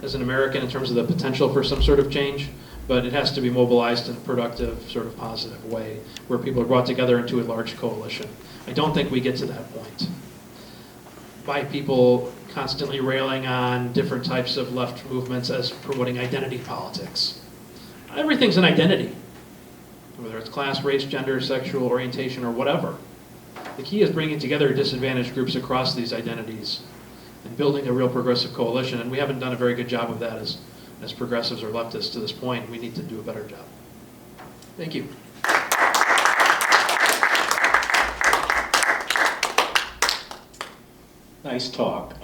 as an American in terms of the potential for some sort of change, but it has to be mobilized in a productive, sort of positive way where people are brought together into a large coalition. I don't think we get to that point by people constantly railing on different types of left movements as promoting identity politics. Everything's an identity, whether it's class, race, gender, sexual orientation, or whatever. The key is bringing together disadvantaged groups across these identities and building a real progressive coalition, and we haven't done a very good job of that as progressives or leftists to this point. We need to do a better job. Thank you. Nice talk.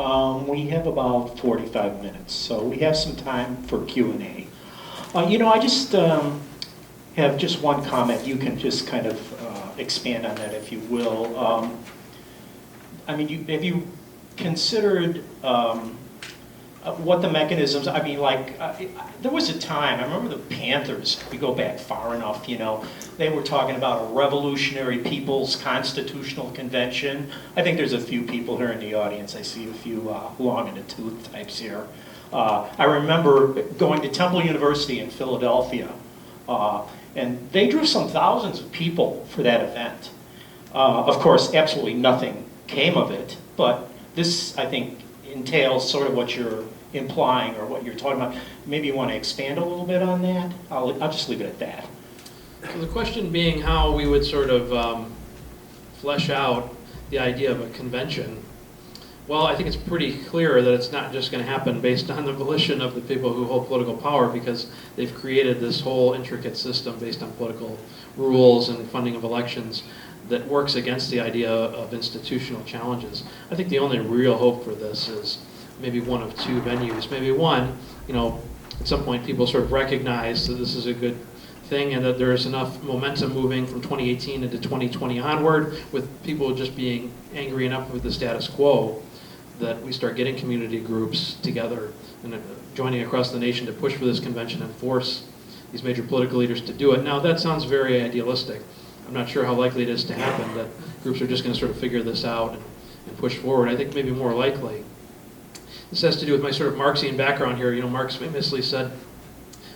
We have about 45 minutes, so we have some time for Q&A. I just have just one comment. You can just kind of expand on that if you will. Have you considered what the mechanisms, there was a time, I remember the Panthers, we go back far enough, they were talking about a revolutionary people's constitutional convention. I think there's a few people here in the audience, I see a few long in the tooth types here. I remember going to Temple University in Philadelphia, and they drew some thousands of people for that event. Of course, absolutely nothing came of it, but this, I think, entails sort of what you're implying or what you're talking about. Maybe you want to expand a little bit on that? I'll just leave it at that. So the question being how we would sort of flesh out the idea of a convention. Well, I think it's pretty clear that it's not just going to happen based on the volition of the people who hold political power, because they've created this whole intricate system based on political rules and funding of elections that works against the idea of institutional challenges. I think the only real hope for this is maybe one of two venues. Maybe one, at some point people sort of recognize that this is a good thing and that there's enough momentum moving from 2018 into 2020 onward with people just being angry enough with the status quo that we start getting community groups together and joining across the nation to push for this convention and force these major political leaders to do it. Now that sounds very idealistic. I'm not sure how likely it is to happen that groups are just going to sort of figure this out and push forward. I think maybe more likely. This has to do with my sort of Marxian background here. Marx famously said,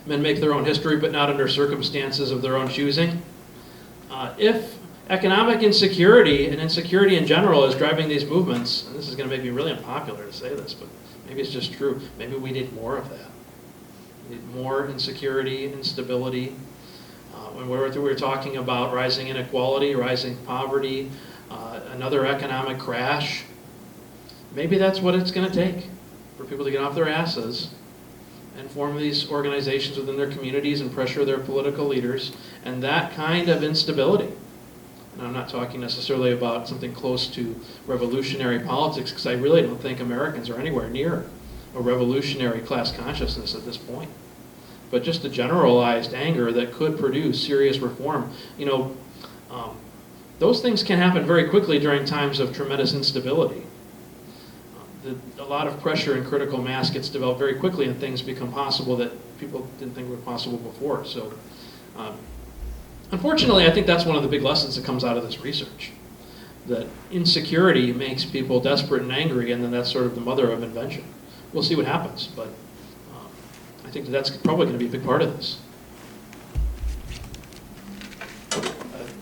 men make their own history, but not under circumstances of their own choosing. If economic insecurity and insecurity in general is driving these movements, and this is going to make me really unpopular to say this, but maybe it's just true. Maybe we need more of that. We need more insecurity, instability. When we were talking about rising inequality, rising poverty, another economic crash, maybe that's what it's going to take for people to get off their asses and form these organizations within their communities and pressure their political leaders, and that kind of instability. And I'm not talking necessarily about something close to revolutionary politics, because I really don't think Americans are anywhere near a revolutionary class consciousness at this point. But just a generalized anger that could produce serious reform. Those things can happen very quickly during times of tremendous instability. A lot of pressure and critical mass gets developed very quickly, and things become possible that people didn't think were possible before. So, unfortunately, I think that's one of the big lessons that comes out of this research. That insecurity makes people desperate and angry, and then that's sort of the mother of invention. We'll see what happens, but I think that's probably going to be a big part of this.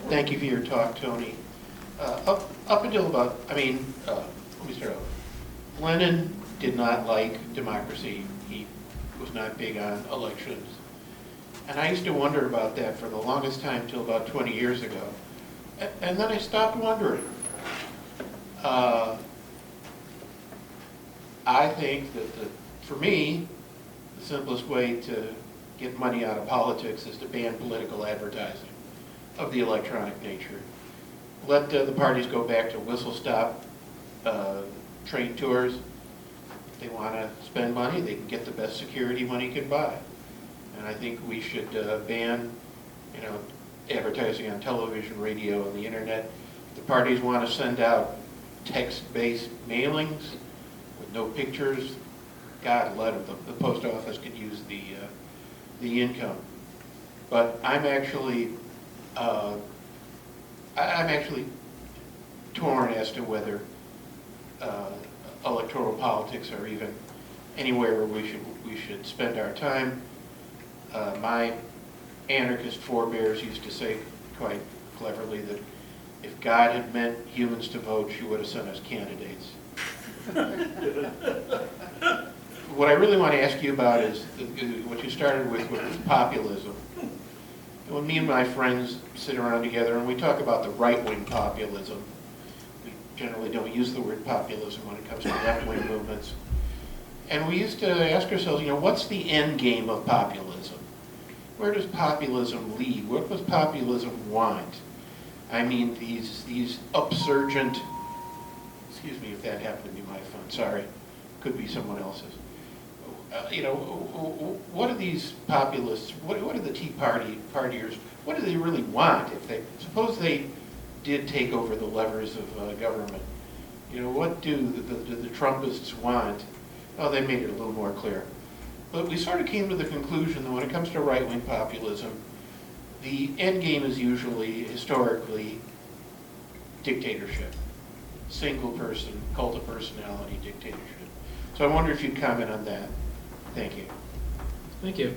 Thank you for your talk, Tony. Up until about, let me start out. Lenin did not like democracy. He was not big on elections. And I used to wonder about that for the longest time, till about 20 years ago. And then I stopped wondering. I think that, for me, the simplest way to get money out of politics is to ban political advertising. of the electronic nature. Let the parties go back to whistle-stop train tours. If they want to spend money, they can get the best security money can buy. And I think we should ban, advertising on television, radio, and the internet. If the parties want to send out text-based mailings with no pictures, God, let them. The post office could use the income. But I'm actually torn as to whether electoral politics are even anywhere where we should spend our time. My anarchist forebears used to say quite cleverly that if God had meant humans to vote, she would have sent us candidates. What I really want to ask you about is what you started with, which was populism. When me and my friends sit around together and we talk about the right-wing populism, we generally don't use the word populism when it comes to left-wing movements. And we used to ask ourselves, what's the end game of populism? Where does populism lead? What does populism want? I mean, these upsurgent, excuse me if that happened to be my phone, sorry, could be someone else's. What are these populists, what are the Tea partiers, what do they really want? Suppose they did take over the levers of government, what do the Trumpists want? Oh, they made it a little more clear. But we sort of came to the conclusion that when it comes to right-wing populism, the end game is usually, historically, dictatorship. Single person, cult of personality dictatorship. So I wonder if you'd comment on that. Thank you. Thank you.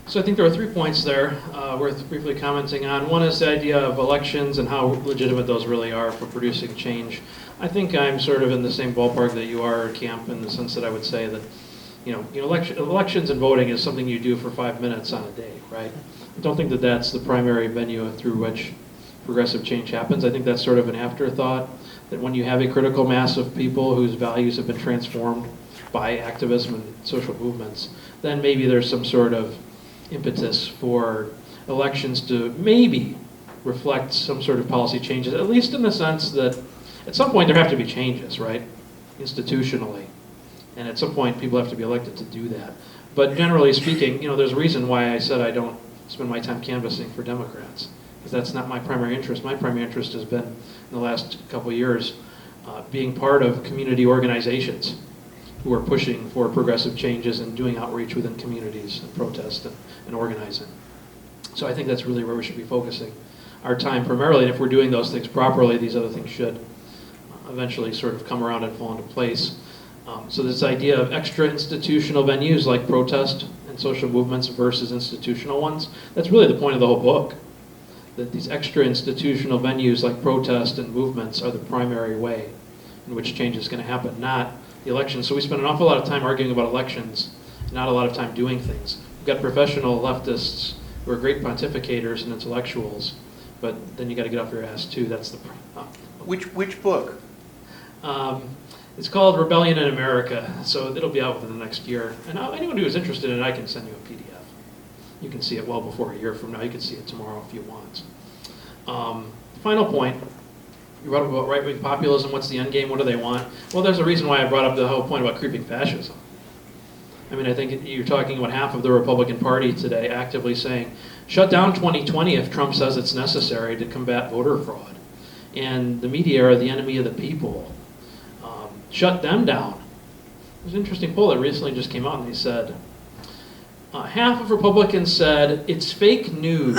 So I think there are 3 points there worth briefly commenting on. One is the idea of elections and how legitimate those really are for producing change. I think I'm sort of in the same ballpark that you are, Camp, in the sense that I would say that elections and voting is something you do for 5 minutes on a day, right? I don't think that that's the primary venue through which progressive change happens. I think that's sort of an afterthought, that when you have a critical mass of people whose values have been transformed by activism and social movements, then maybe there's some sort of impetus for elections to maybe reflect some sort of policy changes, at least in the sense that at some point there have to be changes, right? Institutionally. And at some point people have to be elected to do that. But generally speaking, there's a reason why I said I don't spend my time canvassing for Democrats, because that's not my primary interest. My primary interest has been, in the last couple of years, being part of community organizations who are pushing for progressive changes and doing outreach within communities and protest and organizing. So I think that's really where we should be focusing our time primarily, and if we're doing those things properly, these other things should eventually sort of come around and fall into place. So this idea of extra institutional venues like protest and social movements versus institutional ones, that's really the point of the whole book. That these extra institutional venues like protest and movements are the primary way in which change is going to happen, not the elections. So we spend an awful lot of time arguing about elections, not a lot of time doing things. We've got professional leftists who are great pontificators and intellectuals, but then you got to get off your ass too. That's the problem. Which book? It's called Rebellion in America, so it'll be out within the next year. And anyone who is interested in it, I can send you a PDF. You can see it well before a year from now. You can see it tomorrow if you want. Final point, you brought up about right-wing populism. What's the end game? What do they want? Well, there's a reason why I brought up the whole point about creeping fascism. I mean, I think you're talking about half of the Republican Party today actively saying, shut down 2020 if Trump says it's necessary to combat voter fraud. And the media are the enemy of the people. Shut them down. There's an interesting poll that recently just came out, and they said, half of Republicans said it's fake news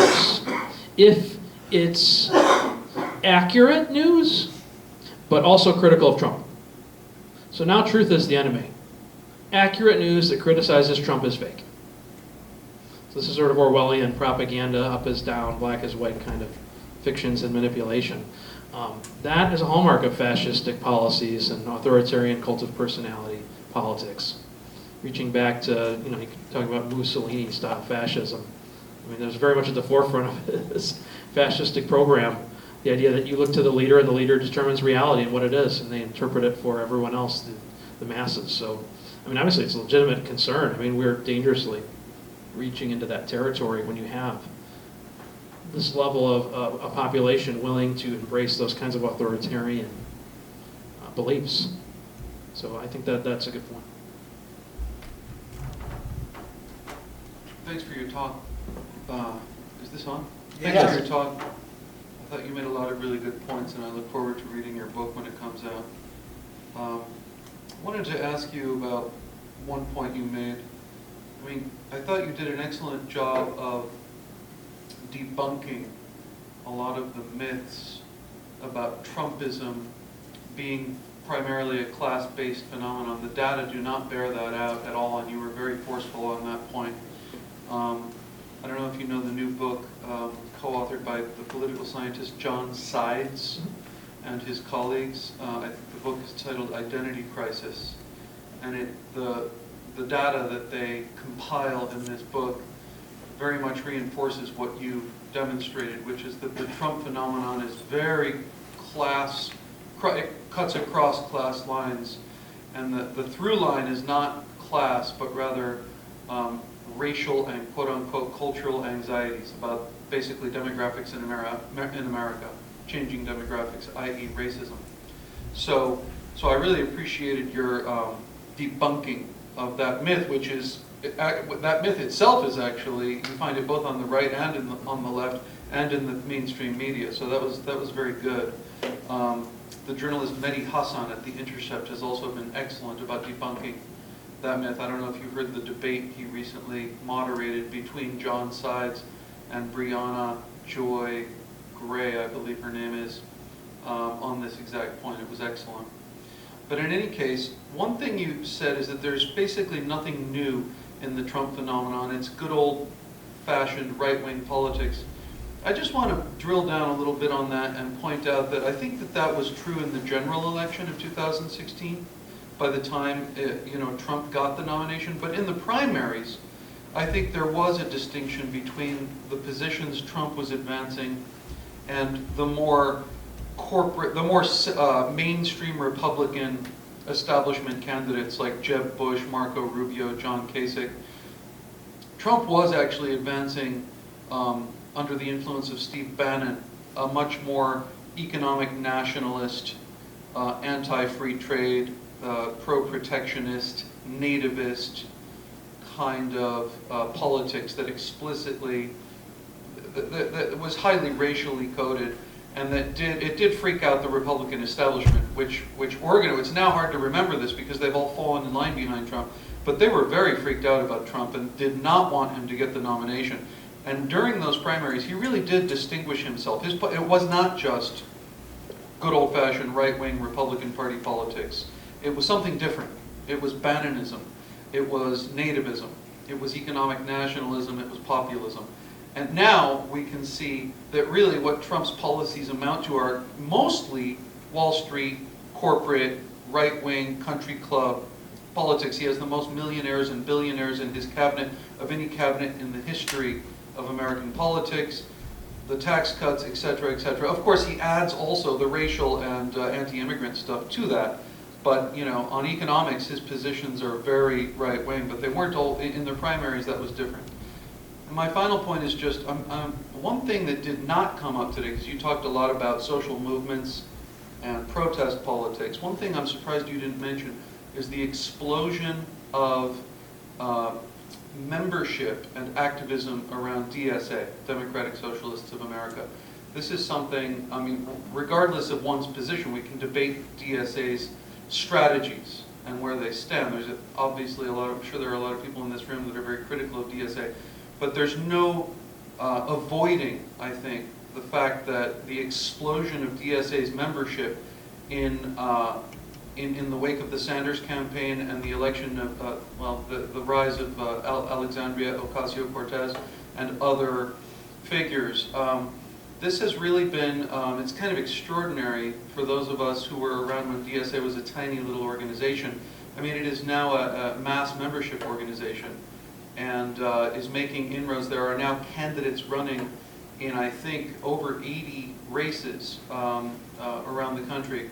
if it's accurate news, but also critical of Trump. So now truth is the enemy. Accurate news that criticizes Trump is fake. So this is sort of Orwellian propaganda, up is down, black is white kind of fictions and manipulation. That is a hallmark of fascistic policies and authoritarian cult of personality politics. Reaching back to, you can talk about Mussolini-style fascism. I mean, there's very much at the forefront of this fascistic program, the idea that you look to the leader and the leader determines reality and what it is, and they interpret it for everyone else, the masses. So, I mean, obviously it's a legitimate concern. I mean, we're dangerously reaching into that territory when you have this level of a population willing to embrace those kinds of authoritarian beliefs. So I think that that's a good point. Thanks for your talk. Is this on? Yes. Thanks for your talk. I thought you made a lot of really good points, and I look forward to reading your book when it comes out. I wanted to ask you about one point you made. I mean, I thought you did an excellent job of debunking a lot of the myths about Trumpism being primarily a class-based phenomenon. The data do not bear that out at all, and you were very forceful on that point. I don't know if you know the new book co-authored by the political scientist John Sides and his colleagues. I think the book is titled Identity Crisis, and the data that they compile in this book very much reinforces what you demonstrated, which is that the Trump phenomenon is very it cuts across class lines, and the through line is not class, but rather racial and quote-unquote cultural anxieties about basically demographics in America, changing demographics, i.e. racism. So I really appreciated your debunking of that myth, which is, that myth itself is actually, you find it both on the right and on the left and in the mainstream media. So that was very good. The journalist Mehdi Hassan at The Intercept has also been excellent about debunking that myth. I don't know if you heard the debate he recently moderated between John Sides and Brianna Joy Gray, I believe her name is, on this exact point. It was excellent. But in any case, one thing you said is that there's basically nothing new in the Trump phenomenon. It's good old-fashioned right-wing politics. I just want to drill down a little bit on that and point out that I think that was true in the general election of 2016, by the time Trump got the nomination. But in the primaries, I think there was a distinction between the positions Trump was advancing and the more corporate, the more mainstream Republican establishment candidates like Jeb Bush, Marco Rubio, John Kasich. Trump was actually advancing, under the influence of Steve Bannon, a much more economic nationalist, anti-free trade, pro-protectionist, nativist kind of politics that explicitly, that was highly racially coded, and that did freak out the Republican establishment, which it's now hard to remember this because they've all fallen in line behind Trump, but they were very freaked out about Trump and did not want him to get the nomination. And during those primaries, he really did distinguish himself. It was not just good old-fashioned right-wing Republican Party politics. It was something different. It was Bannonism. It was nativism. It was economic nationalism. It was populism. And now we can see that really what Trump's policies amount to are mostly Wall Street, corporate, right-wing, country club politics. He has the most millionaires and billionaires in his cabinet of any cabinet in the history of American politics, the tax cuts, et cetera, et cetera. Of course, he adds also the racial and anti-immigrant stuff to that. But, on economics, his positions are very right-wing, but they weren't all, in their primaries, that was different. And my final point is just, one thing that did not come up today, because you talked a lot about social movements and protest politics. One thing I'm surprised you didn't mention is the explosion of membership and activism around DSA, Democratic Socialists of America. This is something, regardless of one's position, we can debate DSA's strategies and where they stand. There's obviously I'm sure there are a lot of people in this room that are very critical of DSA, but there's no avoiding, I think, the fact that the explosion of DSA's membership in the wake of the Sanders campaign and the election of, the rise of Alexandria Ocasio-Cortez and other figures. This has really been, it's kind of extraordinary for those of us who were around when DSA was a tiny little organization. It is now a mass membership organization and is making inroads. There are now candidates running in, I think, over 80 races around the country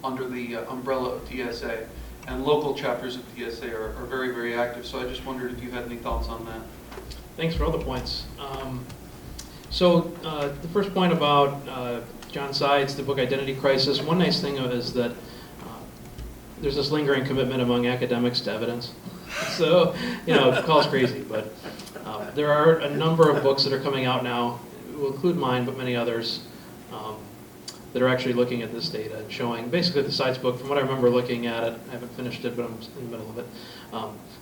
under the umbrella of DSA, and local chapters of DSA are very, very active. So I just wondered if you had any thoughts on that. Thanks for all the points. So the first point about John Sides, the book Identity Crisis, one nice thing is that there's this lingering commitment among academics to evidence. So, call us crazy, but there are a number of books that are coming out now, it will include mine, but many others, that are actually looking at this data and showing, basically the Sides book, from what I remember looking at it, I haven't finished it, but I'm in the middle of it.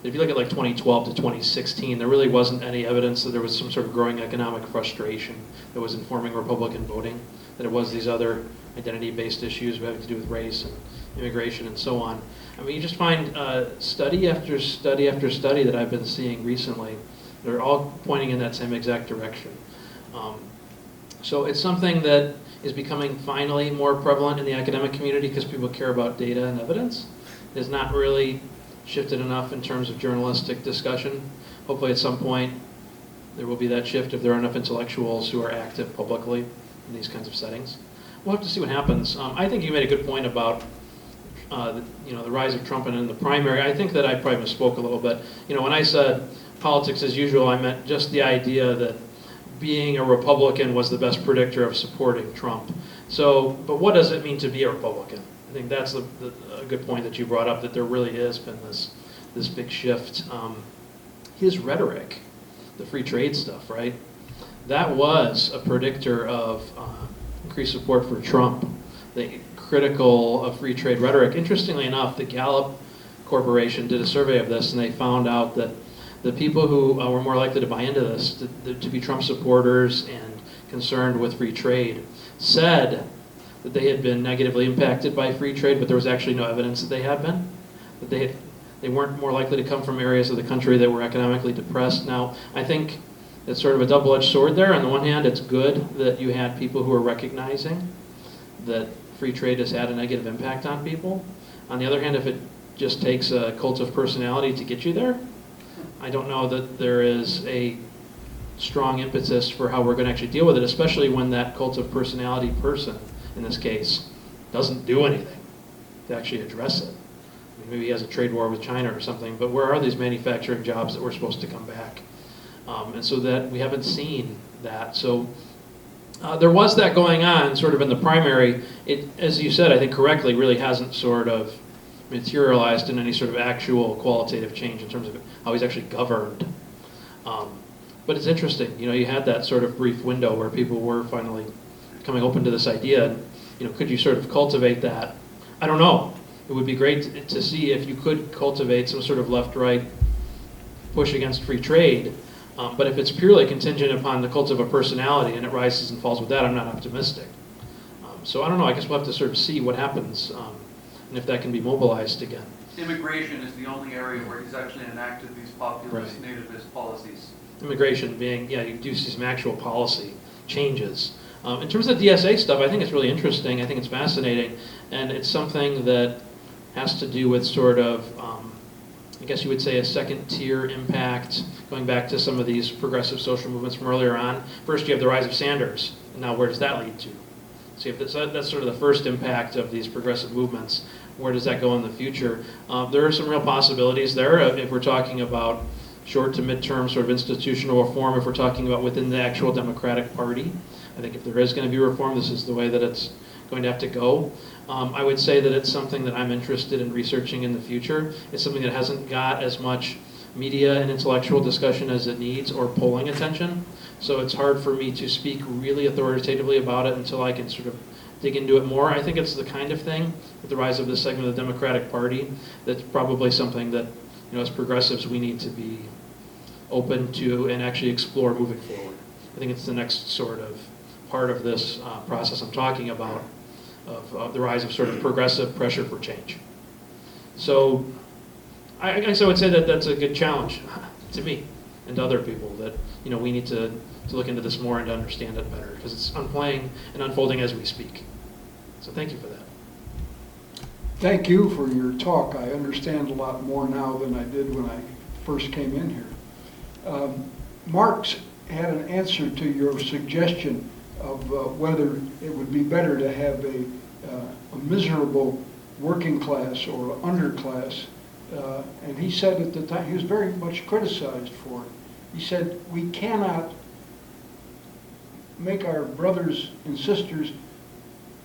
If you look at like 2012 to 2016, there really wasn't any evidence that there was some sort of growing economic frustration that was informing Republican voting, that it was these other identity-based issues having to do with race and immigration and so on. I mean, you just find study after study after study that I've been seeing recently, they're all pointing in that same exact direction. So it's something that is becoming finally more prevalent in the academic community because people care about data and evidence. It has not really shifted enough in terms of journalistic discussion. Hopefully at some point there will be that shift if there are enough intellectuals who are active publicly in these kinds of settings. We'll have to see what happens. I think you made a good point about the rise of Trump and in the primary. I think that I probably misspoke a little bit. When I said politics as usual, I meant just the idea that being a Republican was the best predictor of supporting Trump. So, but what does it mean to be a Republican? I think that's a good point that you brought up, that there really has been this big shift. His rhetoric, the free trade stuff, right? That was a predictor of increased support for Trump, the critical of free trade rhetoric. Interestingly enough, the Gallup Corporation did a survey of this, and they found out that the people who were more likely to buy into this, to be Trump supporters and concerned with free trade, said that they had been negatively impacted by free trade, but there was actually no evidence that they had been. That they weren't more likely to come from areas of the country that were economically depressed. Now, I think it's sort of a double-edged sword there. On the one hand, it's good that you had people who are recognizing that free trade has had a negative impact on people. On the other hand, if it just takes a cult of personality to get you there, I don't know that there is a strong impetus for how we're going to actually deal with it, especially when that cult of personality person, in this case, doesn't do anything to actually address it. I mean, maybe he has a trade war with China or something, but where are these manufacturing jobs that were supposed to come back? And so that we haven't seen that. So there was that going on sort of in the primary. It, as you said, I think correctly, really hasn't sort of materialized in any sort of actual qualitative change in terms of how he's actually governed. But it's interesting, you had that sort of brief window where people were finally becoming open to this idea. And, could you sort of cultivate that? I don't know. It would be great to see if you could cultivate some sort of left-right push against free trade. But if it's purely contingent upon the cult of a personality and it rises and falls with that, I'm not optimistic. So I don't know. I guess we'll have to sort of see what happens and if that can be mobilized again. Immigration is the only area where he's actually enacted these populist, Right. nativist policies. Immigration being, you do see some actual policy changes. In terms of DSA stuff, I think it's really interesting. I think it's fascinating. And it's something that has to do with sort of, I guess you would say, a second-tier impact, going back to some of these progressive social movements from earlier on. First, you have the rise of Sanders. And now where does that lead to? So you have that's sort of the first impact of these progressive movements. Where does that go in the future? There are some real possibilities there if we're talking about short to midterm sort of institutional reform, if we're talking about within the actual Democratic Party. I think if there is going to be reform, this is the way that it's going to have to go. I would say that it's something that I'm interested in researching in the future. It's something that hasn't got as much media and intellectual discussion as it needs or polling attention. So it's hard for me to speak really authoritatively about it until I can sort of dig into it more. I think it's the kind of thing, with the rise of this segment of the Democratic Party, that's probably something that, as progressives, we need to be open to and actually explore moving forward. I think it's the next sort of part of this process I'm talking about, of the rise of sort of progressive pressure for change. So I guess I would say that that's a good challenge to me and to other people, that we need to look into this more and to understand it better, because it's unplaying and unfolding as we speak. So thank you for that. Thank you for your talk. I understand a lot more now than I did when I first came in here. Marx had an answer to your suggestion of whether it would be better to have a miserable working class or underclass. And he said at the time, he was very much criticized for it. He said, we cannot make our brothers and sisters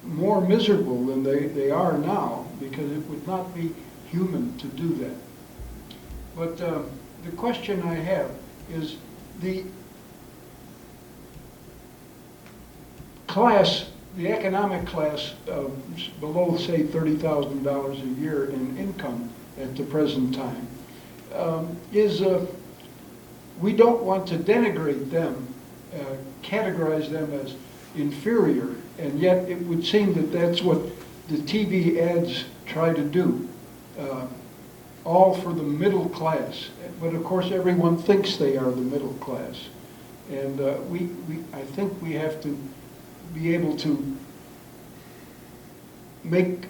more miserable than they are now, because it would not be human to do that. But the question I have is the class, the economic class below, say, $30,000 a year in income at the present time, we don't want to denigrate them, categorize them as inferior, and yet it would seem that that's what the TV ads try to do, all for the middle class. But of course, everyone thinks they are the middle class. And I think we have to be able to make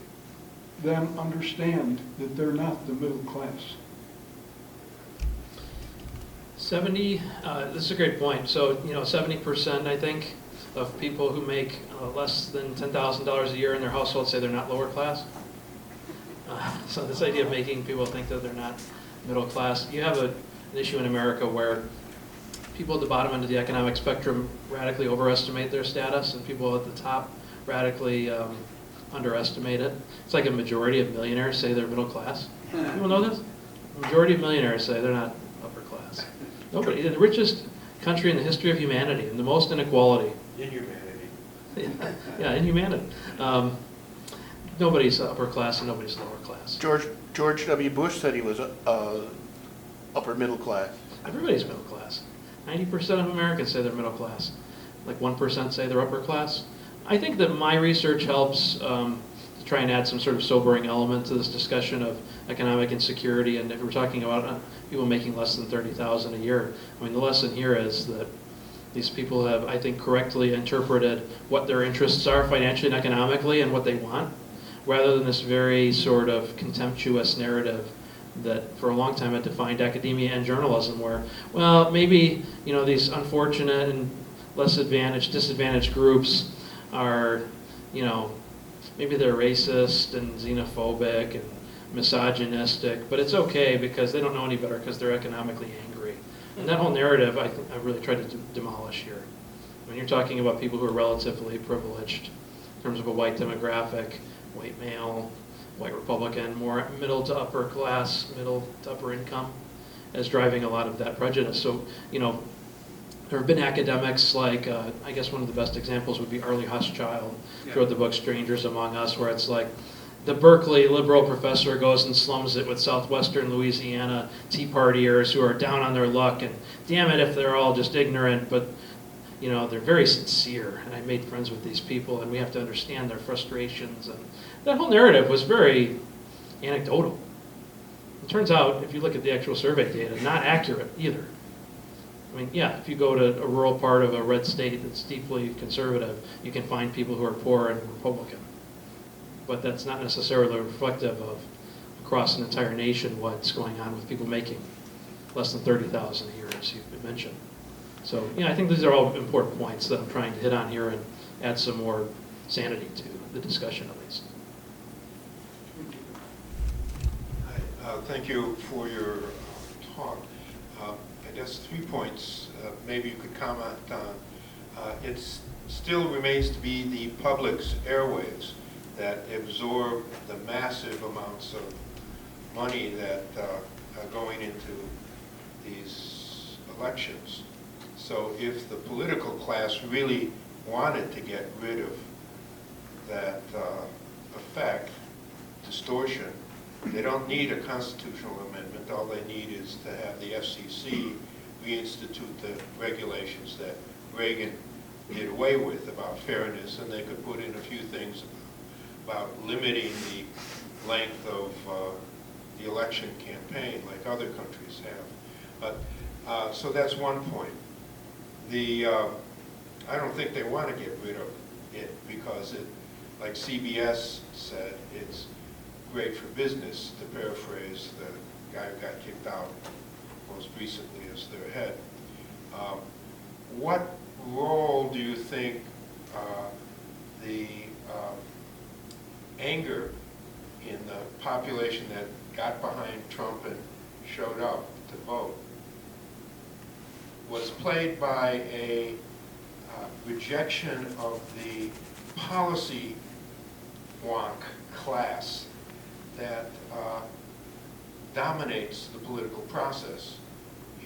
them understand that they're not the middle class. 70, this is a great point. So, 70%, I think, of people who make less than $10,000 a year in their household say they're not lower class. So this idea of making people think that they're not middle class. You have an issue in America where people at the bottom end of the economic spectrum radically overestimate their status, and people at the top radically underestimate it. It's like a majority of millionaires say they're middle class. People know this? A majority of millionaires say they're not upper class. Nobody. The richest country in the history of humanity, and the most inequality. In humanity. Yeah, in humanity. Nobody's upper class and nobody's lower class. George W. Bush said he was upper middle class. Everybody's middle class. 90% of Americans say they're middle class. Like 1% say they're upper class. I think that my research helps to try and add some sort of sobering element to this discussion of economic insecurity. And if we're talking about people making less than $30,000 a year, I mean, the lesson here is that these people have, I think, correctly interpreted what their interests are financially and economically and what they want, rather than this very sort of contemptuous narrative that for a long time had defined academia and journalism, where, well, maybe, these unfortunate and less advantaged, disadvantaged groups are, maybe they're racist and xenophobic and misogynistic, but it's okay because they don't know any better because they're economically angry. And that whole narrative, I really tried to demolish here. When you're talking about people who are relatively privileged in terms of a white demographic, white male, white Republican, more middle to upper class, middle to upper income, as driving a lot of that prejudice. So, there have been academics like, I guess one of the best examples would be Arlie Hochschild, who wrote the book Strangers Among Us, where it's like the Berkeley liberal professor goes and slums it with Southwestern Louisiana Tea Partiers who are down on their luck, and damn it if they're all just ignorant, but they're very sincere, and I made friends with these people, and we have to understand their frustrations. And that whole narrative was very anecdotal. It turns out, if you look at the actual survey data, not accurate either. I mean, yeah, if you go to a rural part of a red state that's deeply conservative, you can find people who are poor and Republican. But that's not necessarily reflective of, across an entire nation, what's going on with people making less than $30,000 a year, as you mentioned. So, I think these are all important points that I'm trying to hit on here and add some more sanity to the discussion, at least. Thank you for your talk. I guess 3 points maybe you could comment on. It still remains to be the public's airwaves that absorb the massive amounts of money that are going into these elections. So if the political class really wanted to get rid of that effect, distortion, they don't need a constitutional amendment. All they need is to have the FCC reinstitute the regulations that Reagan did away with about fairness, and they could put in a few things about limiting the length of the election campaign like other countries have. But so that's one point. I don't think they want to get rid of it because it, like CBS said, it's great for business, to paraphrase the guy who got kicked out most recently as their head. What role do you think the anger in the population that got behind Trump and showed up to vote was played by a rejection of the policy wonk class that dominates the political process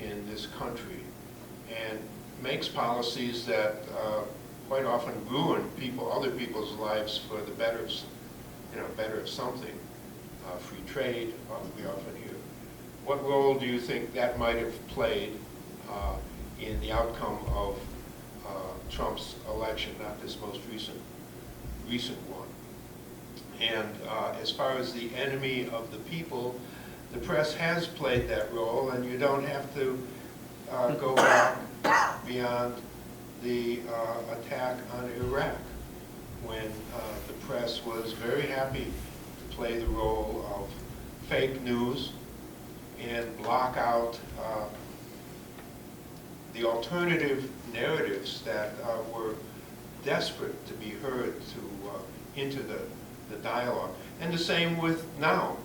in this country and makes policies that quite often ruin other people's lives for the better of something. Free trade, we often hear. What role do you think that might have played in the outcome of Trump's election, not this most recent one? And as far as the enemy of the people, the press has played that role, and you don't have to go back beyond the attack on Iraq, when the press was very happy to play the role of fake news and block out the alternative narratives that were desperate to be heard into the dialogue. And the same with now.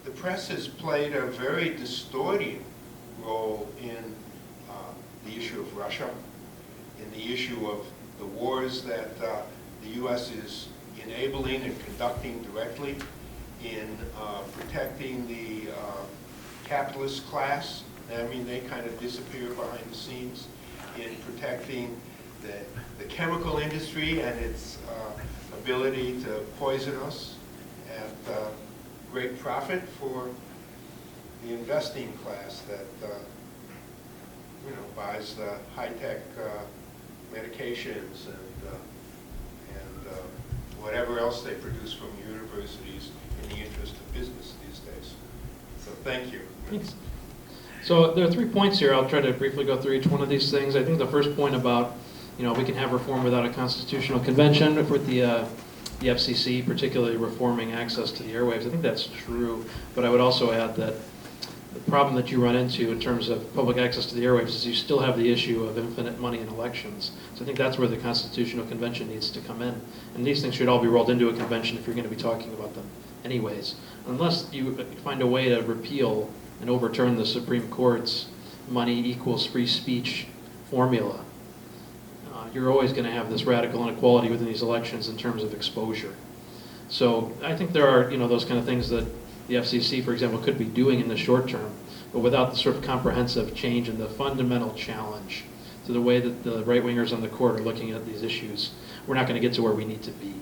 The press has played a very distorting role in the issue of Russia, in the issue of the wars that the U.S. is enabling and conducting directly, in protecting the capitalist class. I mean, they kind of disappear behind the scenes, in protecting the chemical industry and its ability to poison us at great profit for the investing class that buys the high-tech medications and whatever else they produce from universities in the interest of business these days. So thank you. Thanks. So there are 3 points here. I'll try to briefly go through each one of these things. I think the first point about, we can have reform without a constitutional convention with the FCC, particularly reforming access to the airwaves. I think that's true, but I would also add that the problem that you run into in terms of public access to the airwaves is you still have the issue of infinite money in elections. So I think that's where the constitutional convention needs to come in. And these things should all be rolled into a convention if you're going to be talking about them anyways. Unless you find a way to repeal and overturn the Supreme Court's money equals free speech formula, you're always going to have this radical inequality within these elections in terms of exposure. So I think there are, those kind of things that the FCC, for example, could be doing in the short term, but without the sort of comprehensive change in the fundamental challenge to the way that the right-wingers on the court are looking at these issues, we're not going to get to where we need to be.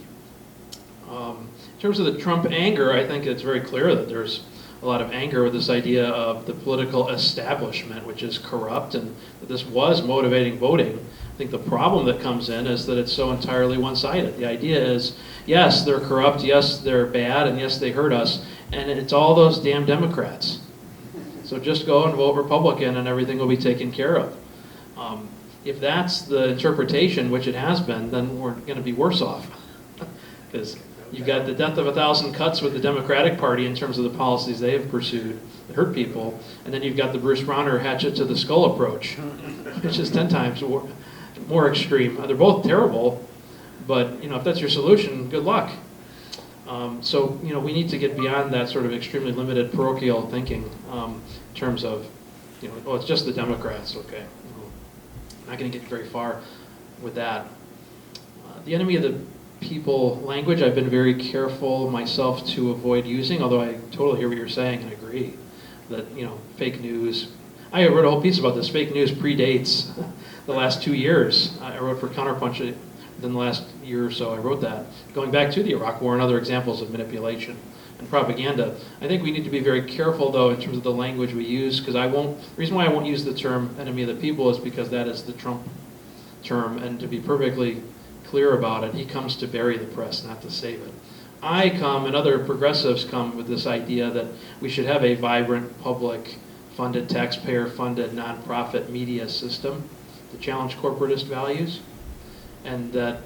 In terms of the Trump anger, I think it's very clear that there's a lot of anger with this idea of the political establishment, which is corrupt, and that this was motivating voting. I think the problem that comes in is that it's so entirely one-sided. The idea is, yes, they're corrupt, yes, they're bad, and yes, they hurt us, and it's all those damn Democrats. So just go and vote Republican and everything will be taken care of. If that's the interpretation, which it has been, then we're going to be worse off. Because you've got the death of 1,000 cuts with the Democratic Party in terms of the policies they have pursued that hurt people, and then you've got the Bruce Rauner hatchet to the skull approach, which is 10 times more extreme. They're both terrible, but if that's your solution, good luck. So we need to get beyond that sort of extremely limited parochial thinking in terms of, it's just the Democrats, okay. Not going to get very far with that. The enemy of the people language, I've been very careful myself to avoid using, although I totally hear what you're saying and agree that, fake news. I wrote a whole piece about this. Fake news predates the last 2 years. I wrote for Counterpunch within the last year or so. I wrote that, going back to the Iraq War and other examples of manipulation and propaganda. I think we need to be very careful, though, in terms of the language we use, because the reason why I won't use the term enemy of the people is because that is the Trump term, and to be perfectly clear about it, he comes to bury the press, not to save it. I come, and other progressives come, with this idea that we should have a vibrant, public-funded, taxpayer-funded, nonprofit media system to challenge corporatist values, and that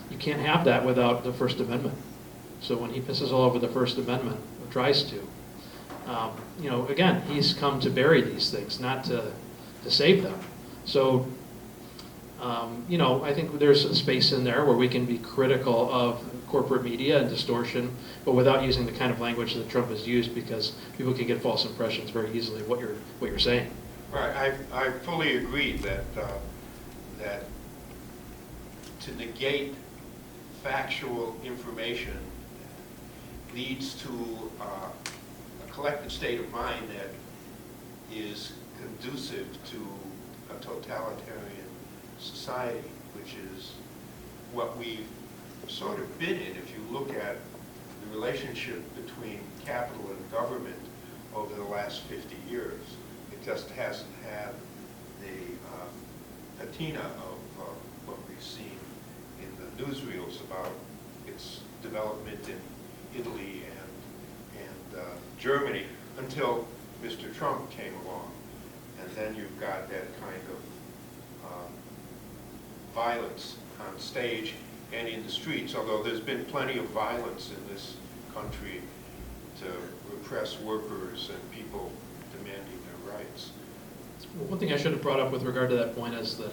you can't have that without the First Amendment. So when he pisses all over the First Amendment, or tries to, again, he's come to bury these things, not to save them. So, I think there's a space in there where we can be critical of corporate media and distortion, but without using the kind of language that Trump has used, because people can get false impressions very easily of what you're saying. Right, I fully agree that, that to negate factual information leads to a collective state of mind that is conducive to a totalitarian society, which is what we've sort of been in. If you look at the relationship between capital and government over the last 50 years, it just hasn't had the patina of what we've seen in the newsreels about its development in Italy and Germany until Mr. Trump came along. And then you've got that kind of violence on stage and in the streets, although there's been plenty of violence in this country to repress workers and people demanding their rights. One thing I should have brought up with regard to that point is that,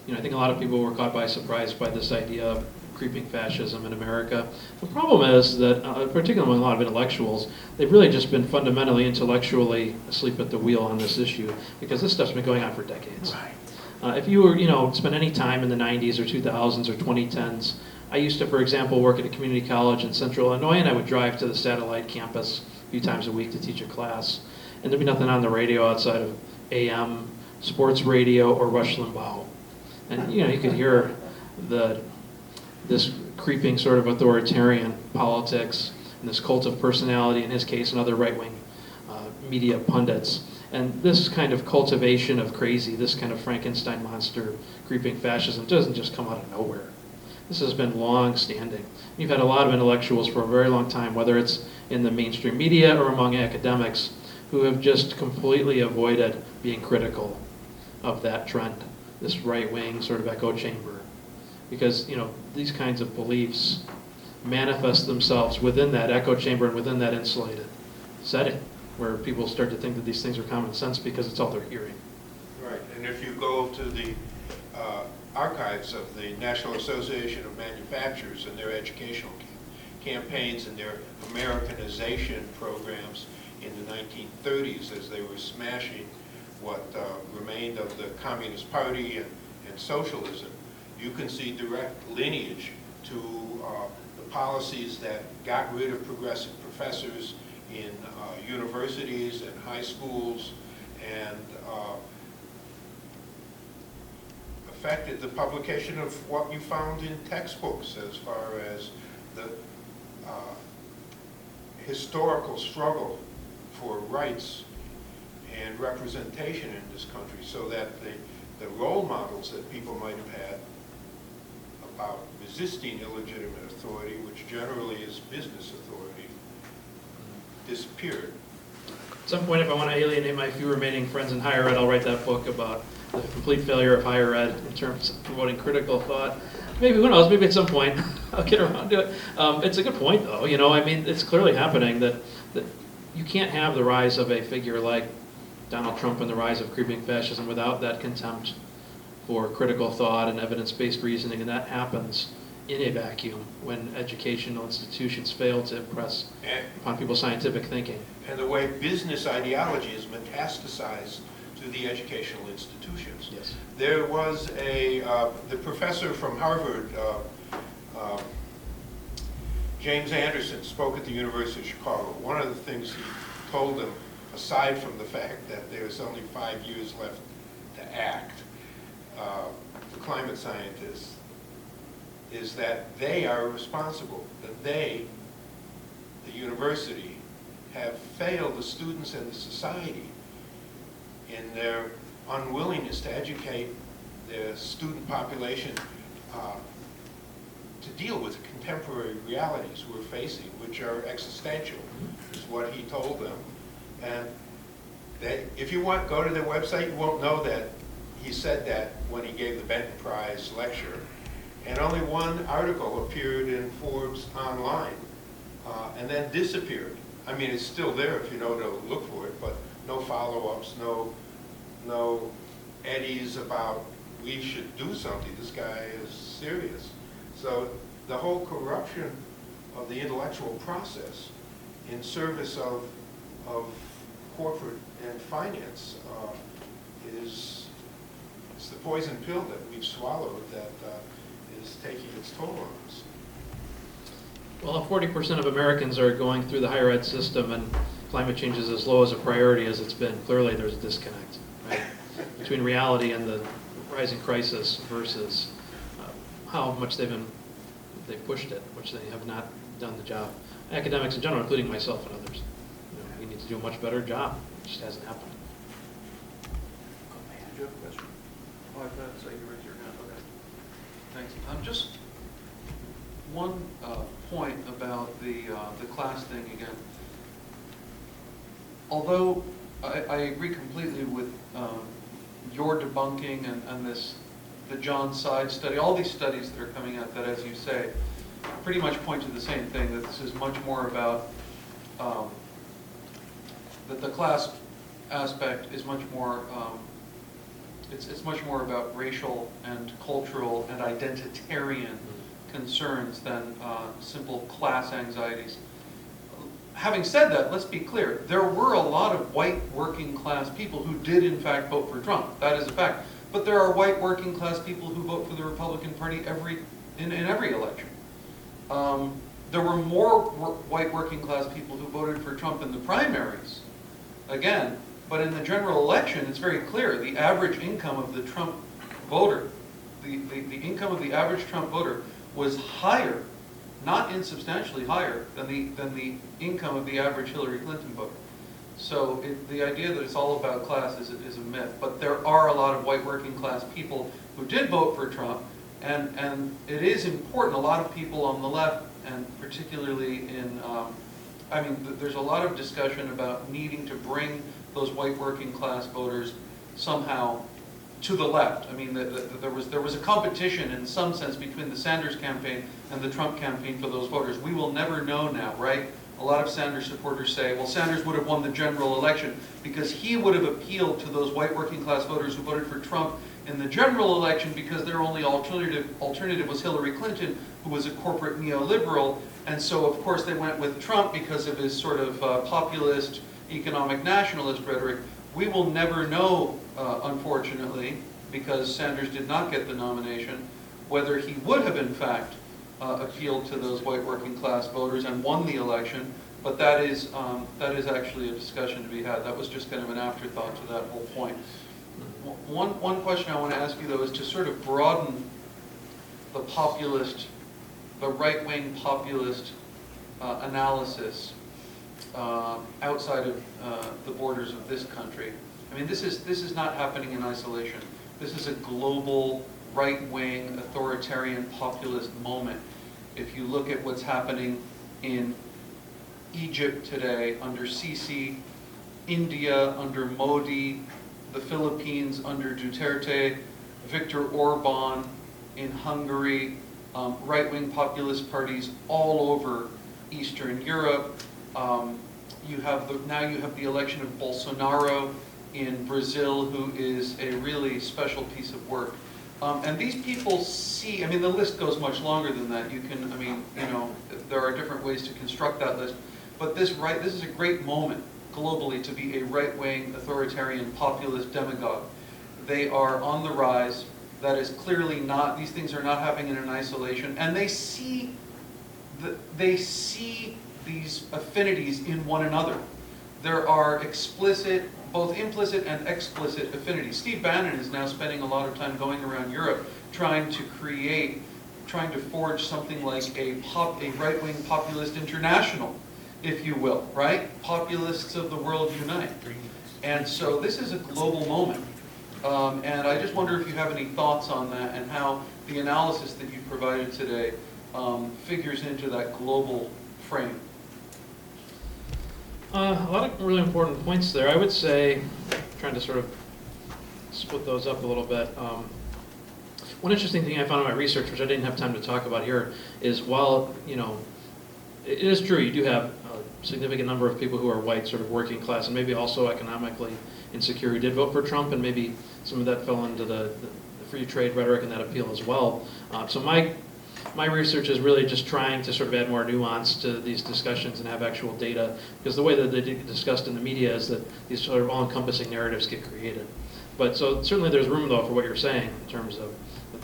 I think a lot of people were caught by surprise by this idea of creeping fascism in America. The problem is that, particularly among a lot of intellectuals, they've really just been fundamentally intellectually asleep at the wheel on this issue, because this stuff's been going on for decades. Right. If you were, spend any time in the 90s or 2000s or 2010s, I used to, for example, work at a community college in central Illinois, and I would drive to the satellite campus a few times a week to teach a class. And there'd be nothing on the radio outside of AM, sports radio, or Rush Limbaugh. And, you could hear this creeping sort of authoritarian politics and this cult of personality, in his case, and other right-wing media pundits. And this kind of cultivation of crazy, this kind of Frankenstein monster creeping fascism doesn't just come out of nowhere. This has been long-standing. You've had a lot of intellectuals for a very long time, whether it's in the mainstream media or among academics, who have just completely avoided being critical of that trend, this right-wing sort of echo chamber. Because, these kinds of beliefs manifest themselves within that echo chamber and within that insulated setting, where people start to think that these things are common sense because it's all they're hearing. Right, and if you go to the archives of the National Association of Manufacturers and their educational campaigns and their Americanization programs in the 1930s, as they were smashing what remained of the Communist Party and socialism, you can see direct lineage to the policies that got rid of progressive professors in universities and high schools, and affected the publication of what you found in textbooks as far as the historical struggle for rights and representation in this country, so that the role models that people might have had about resisting illegitimate authority, which generally is business authority, disappeared. At some point, if I want to alienate my few remaining friends in higher ed, I'll write that book about the complete failure of higher ed in terms of promoting critical thought. Maybe, who knows, maybe at some point I'll get around to it. It's a good point, though. It's clearly happening that you can't have the rise of a figure like Donald Trump and the rise of creeping fascism without that contempt for critical thought and evidence-based reasoning, and that happens in a vacuum when educational institutions fail to impress upon people's scientific thinking. And the way business ideology is metastasized to the educational institutions. Yes. There was the professor from Harvard, James Anderson, spoke at the University of Chicago. One of the things he told them, aside from the fact that there's only 5 years left to act, the climate scientists, is that they are responsible, that they, the university, have failed the students and the society in their unwillingness to educate the student population to deal with the contemporary realities we're facing, which are existential, is what he told them. And if you go to their website, you won't know that he said that when he gave the Benton Prize lecture. And only one article appeared in Forbes online, and then disappeared. I mean, it's still there if you know to look for it, but no follow-ups, no eddies about we should do something. This guy is serious. So the whole corruption of the intellectual process in service of corporate and finance is it's the poison pill that we've swallowed that is taking its toll on us. Well, if 40% of Americans are going through the higher ed system and climate change is as low as a priority as it's been, clearly there's a disconnect, right, between reality and the rising crisis versus how much they've pushed it, which they have not done the job. Academics in general, including myself and others, we need to do a much better job. It just hasn't happened. Did you have a question? Oh, I thought I saw you raise your hand. Okay. Thanks. Just one point about the class thing again. Although I agree completely with your debunking and the John Side study, all these studies that are coming out that, as you say, pretty much point to the same thing, that this is much more about, that the class aspect is much more, it's much more about racial and cultural and identitarian concerns than simple class anxieties. Having said that, let's be clear, there were a lot of white working class people who did in fact vote for Trump. That is a fact. But there are white working class people who vote for the Republican Party in every election. There were more white working class people who voted for Trump in the primaries, again, but in the general election, it's very clear the average income of the Trump voter, the income of the average Trump voter was higher, not insubstantially higher, than the income of the average Hillary Clinton voter. So the idea that it's all about class is a myth. But there are a lot of white working class people who did vote for Trump, and it is important. A lot of people on the left, and particularly in, there's a lot of discussion about needing to bring those white working class voters somehow to the left. I mean, there was a competition in some sense between the Sanders campaign and the Trump campaign for those voters. We will never know now, right? A lot of Sanders supporters say, well, Sanders would have won the general election because he would have appealed to those white working class voters who voted for Trump in the general election because their only alternative was Hillary Clinton, who was a corporate neoliberal. And so, of course, they went with Trump because of his sort of populist, economic nationalist rhetoric. We will never know, unfortunately, because Sanders did not get the nomination, whether he would have, in fact, appealed to those white working class voters and won the election, but that is actually a discussion to be had. That was just kind of an afterthought to that whole point. One question I want to ask you, though, is to sort of broaden the populist, the right-wing populist analysis outside of the borders of this country. I mean, this is not happening in isolation. This is a global right-wing authoritarian populist moment. If you look at what's happening in Egypt today under Sisi, India under Modi, the Philippines under Duterte, Viktor Orban in Hungary, right-wing populist parties all over Eastern Europe. Now you have the election of Bolsonaro in Brazil, who is a really special piece of work. And these people see, I mean, the list goes much longer than that. There are different ways to construct that list. But this is a great moment globally to be a right-wing authoritarian populist demagogue. They are on the rise. That is clearly not, these things are not happening in isolation. And they see these affinities in one another. There are both implicit and explicit affinities. Steve Bannon is now spending a lot of time going around Europe trying to forge something like a right-wing populist international, if you will, right? Populists of the world unite. And so this is a global moment. And I just wonder if you have any thoughts on that and how the analysis that you provided today figures into that global frame. A lot of really important points there. I would say, trying to sort of split those up a little bit. One interesting thing I found in my research, which I didn't have time to talk about here, is while, it is true, you do have a significant number of people who are white, sort of working class, and maybe also economically insecure who did vote for Trump, and maybe some of that fell into the free trade rhetoric and that appeal as well. So my research is really just trying to sort of add more nuance to these discussions and have actual data, because the way that they get discussed in the media is that these sort of all-encompassing narratives get created. But so certainly there's room though for what you're saying in terms of that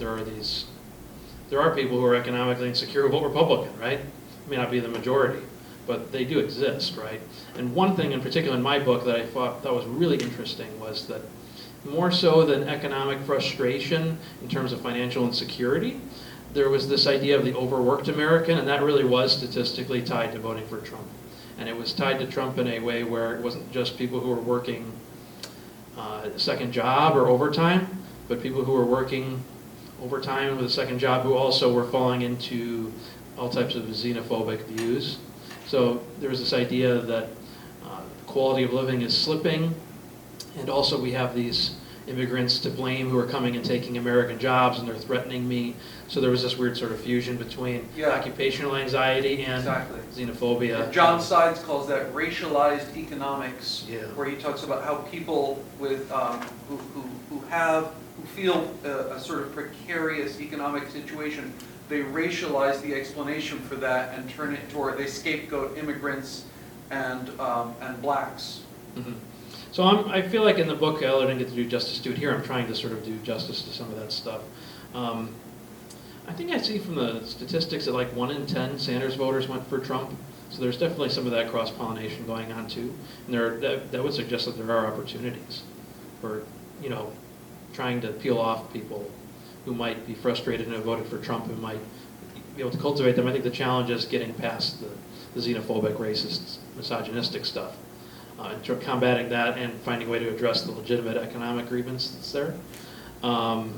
there are people who are economically insecure who vote Republican, right? It may not be the majority, but they do exist, right? And one thing in particular in my book that I thought was really interesting was that more so than economic frustration in terms of financial insecurity, there was this idea of the overworked American, and that really was statistically tied to voting for Trump. And it was tied to Trump in a way where it wasn't just people who were working a second job or overtime, but people who were working overtime with a second job who also were falling into all types of xenophobic views. So there was this idea that quality of living is slipping, and also we have these immigrants to blame who are coming and taking American jobs, and they're threatening me. So there was this weird sort of fusion between occupational anxiety and xenophobia. John Sides calls that racialized economics, where he talks about how people with who feel a sort of precarious economic situation, they racialize the explanation for that and turn it toward, they scapegoat immigrants and blacks. Mm-hmm. So I feel like in the book, I didn't get to do justice to it here. I'm trying to sort of do justice to some of that stuff. I think I see from the statistics that like 1 in 10 Sanders voters went for Trump. So there's definitely some of that cross-pollination going on too. And that would suggest that there are opportunities for, trying to peel off people who might be frustrated and have voted for Trump, who might be able to cultivate them. I think the challenge is getting past the xenophobic, racist, misogynistic stuff. And combating that and finding a way to address the legitimate economic grievance that's there. In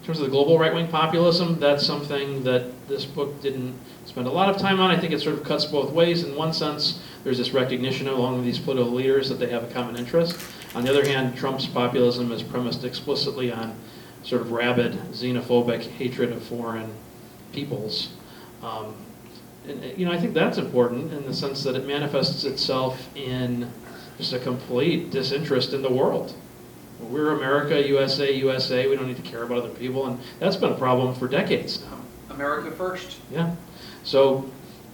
terms of the global right-wing populism, that's something that this book didn't spend a lot of time on. I think it sort of cuts both ways. In one sense, there's this recognition along with these political leaders that they have a common interest. On the other hand, Trump's populism is premised explicitly on sort of rabid, xenophobic hatred of foreign peoples. And I think that's important in the sense that it manifests itself in just a complete disinterest in the world. We're America, USA, we don't need to care about other people, and that's been a problem for decades now. America first. Yeah. So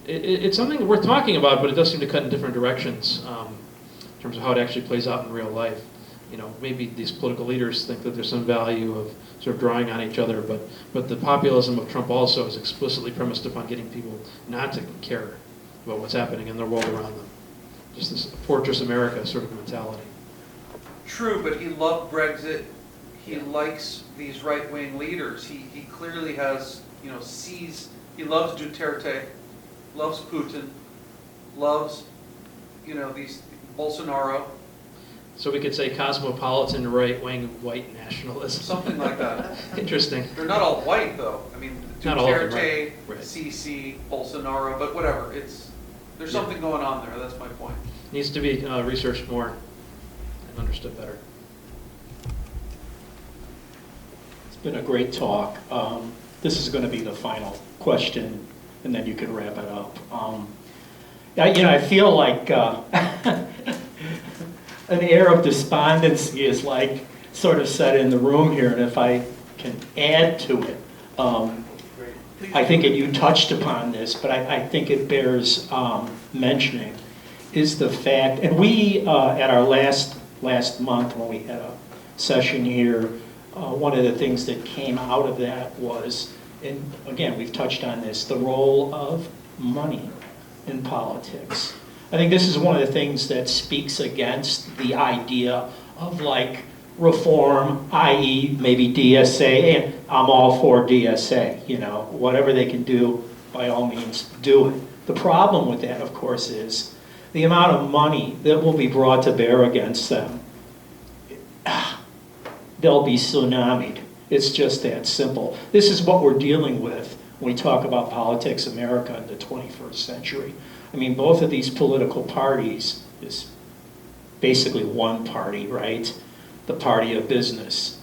it's something worth talking about, but it does seem to cut in different directions in terms of how it actually plays out in real life. Maybe these political leaders think that there's some value of sort of drawing on each other, but the populism of Trump also is explicitly premised upon getting people not to care about what's happening in the world around them. Just this Fortress America sort of mentality. True, but he loved Brexit. He likes these right-wing leaders. He clearly has, he loves Duterte, loves Putin, loves, these Bolsonaro. So we could say cosmopolitan right-wing white nationalism. Something like that. Interesting. They're not all white, though. I mean, Not all of them, Duterte, right. Sisi, Bolsonaro, but whatever. There's something going on there. That's my point. Needs to be researched more and understood better. It's been a great talk. This is going to be the final question, and then you can wrap it up. I feel like an air of despondency is like sort of set in the room here, and if I can add to it, I think you touched upon this, but I think it bears mentioning, is the fact, and we at our last month when we had a session here, one of the things that came out of that was, and again we've touched on this, the role of money in politics. I think this is one of the things that speaks against the idea of like reform, i.e. maybe DSA, and I'm all for DSA, whatever they can do, by all means, do it. The problem with that, of course, is the amount of money that will be brought to bear against them. They'll be tsunamied. It's just that simple. This is what we're dealing with when we talk about politics America in the 21st century. I mean, both of these political parties is basically one party, right? The party of business.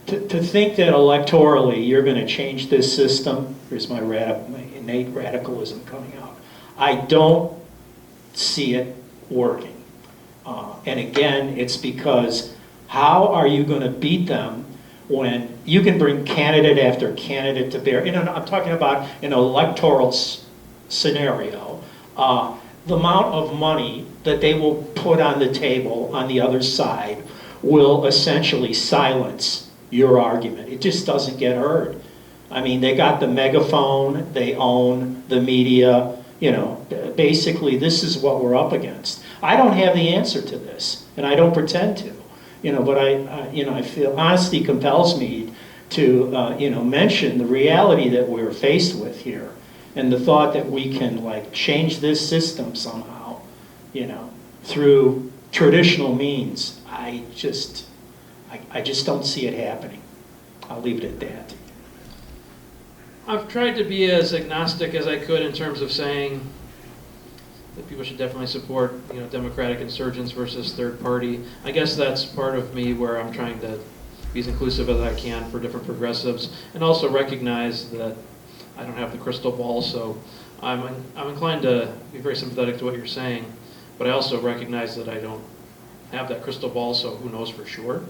To think that electorally you're going to change this system, here's my innate radicalism coming out. I don't see it working. And again, it's because how are you going to beat them when you can bring candidate after candidate to bear? I'm talking about an electoral scenario, the amount of money that they will put on the table on the other side will essentially silence your argument. It just doesn't get heard. I mean, they got the megaphone, they own the media, you know, basically this is what we're up against. I don't have the answer to this, and I don't pretend to, you know, but I feel honesty compels me to, you know, mention the reality that we're faced with here, and the thought that we can, like, change this system somehow, you know, through traditional means. I just don't see it happening. I'll leave it at that. I've tried to be as agnostic as I could in terms of saying that people should definitely support, you know, democratic insurgents versus third party. I guess that's part of me where I'm trying to be as inclusive as I can for different progressives, and also recognize that I don't have the crystal ball, so I'm inclined to be very sympathetic to what you're saying, but I also recognize that I don't have that crystal ball, so who knows for sure.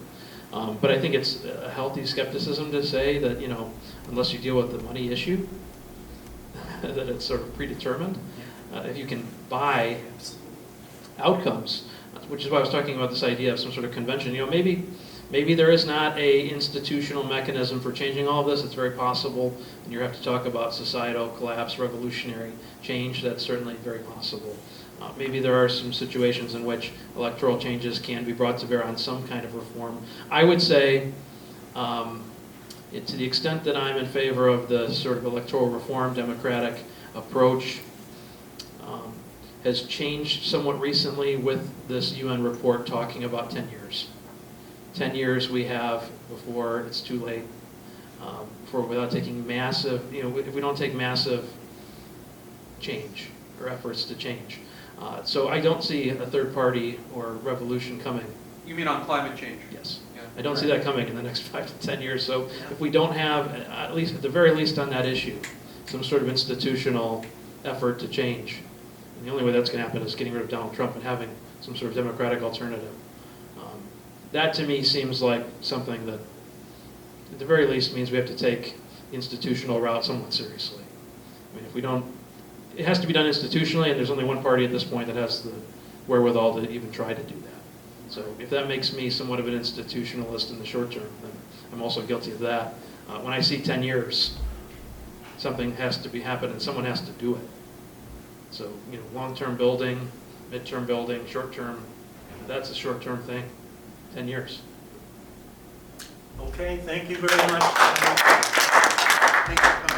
But I think it's a healthy skepticism to say that, you know, unless you deal with the money issue, that it's sort of predetermined. If you can buy outcomes, which is why I was talking about this idea of some sort of convention. You know, maybe there is not a institutional mechanism for changing all of this. It's very possible, and you have to talk about societal collapse, revolutionary change. That's certainly very possible. Maybe there are some situations in which electoral changes can be brought to bear on some kind of reform. I would say, to the extent that I'm in favor of the sort of electoral reform, democratic approach, has changed somewhat recently with this UN report talking about 10 years. 10 years we have before it's too late, without taking massive, you know, if we don't take massive change or efforts to change. So I don't see a third party or revolution coming. You mean on climate change? Yes. Yeah. I don't see that coming in the next 5 to 10 years. So if we don't have, at least at the very least on that issue, some sort of institutional effort to change, and the only way that's going to happen is getting rid of Donald Trump and having some sort of democratic alternative. That to me seems like something that, at the very least, means we have to take the institutional route somewhat seriously. I mean, if we don't, it has to be done institutionally, and there's only one party at this point that has the wherewithal to even try to do that. So if that makes me somewhat of an institutionalist in the short term, then I'm also guilty of that. When I see 10 years, something has to be happening, and someone has to do it. So, you know, long-term building, mid-term building, short-term, that's a short-term thing. 10 years. Okay, thank you very much. Thanks for coming.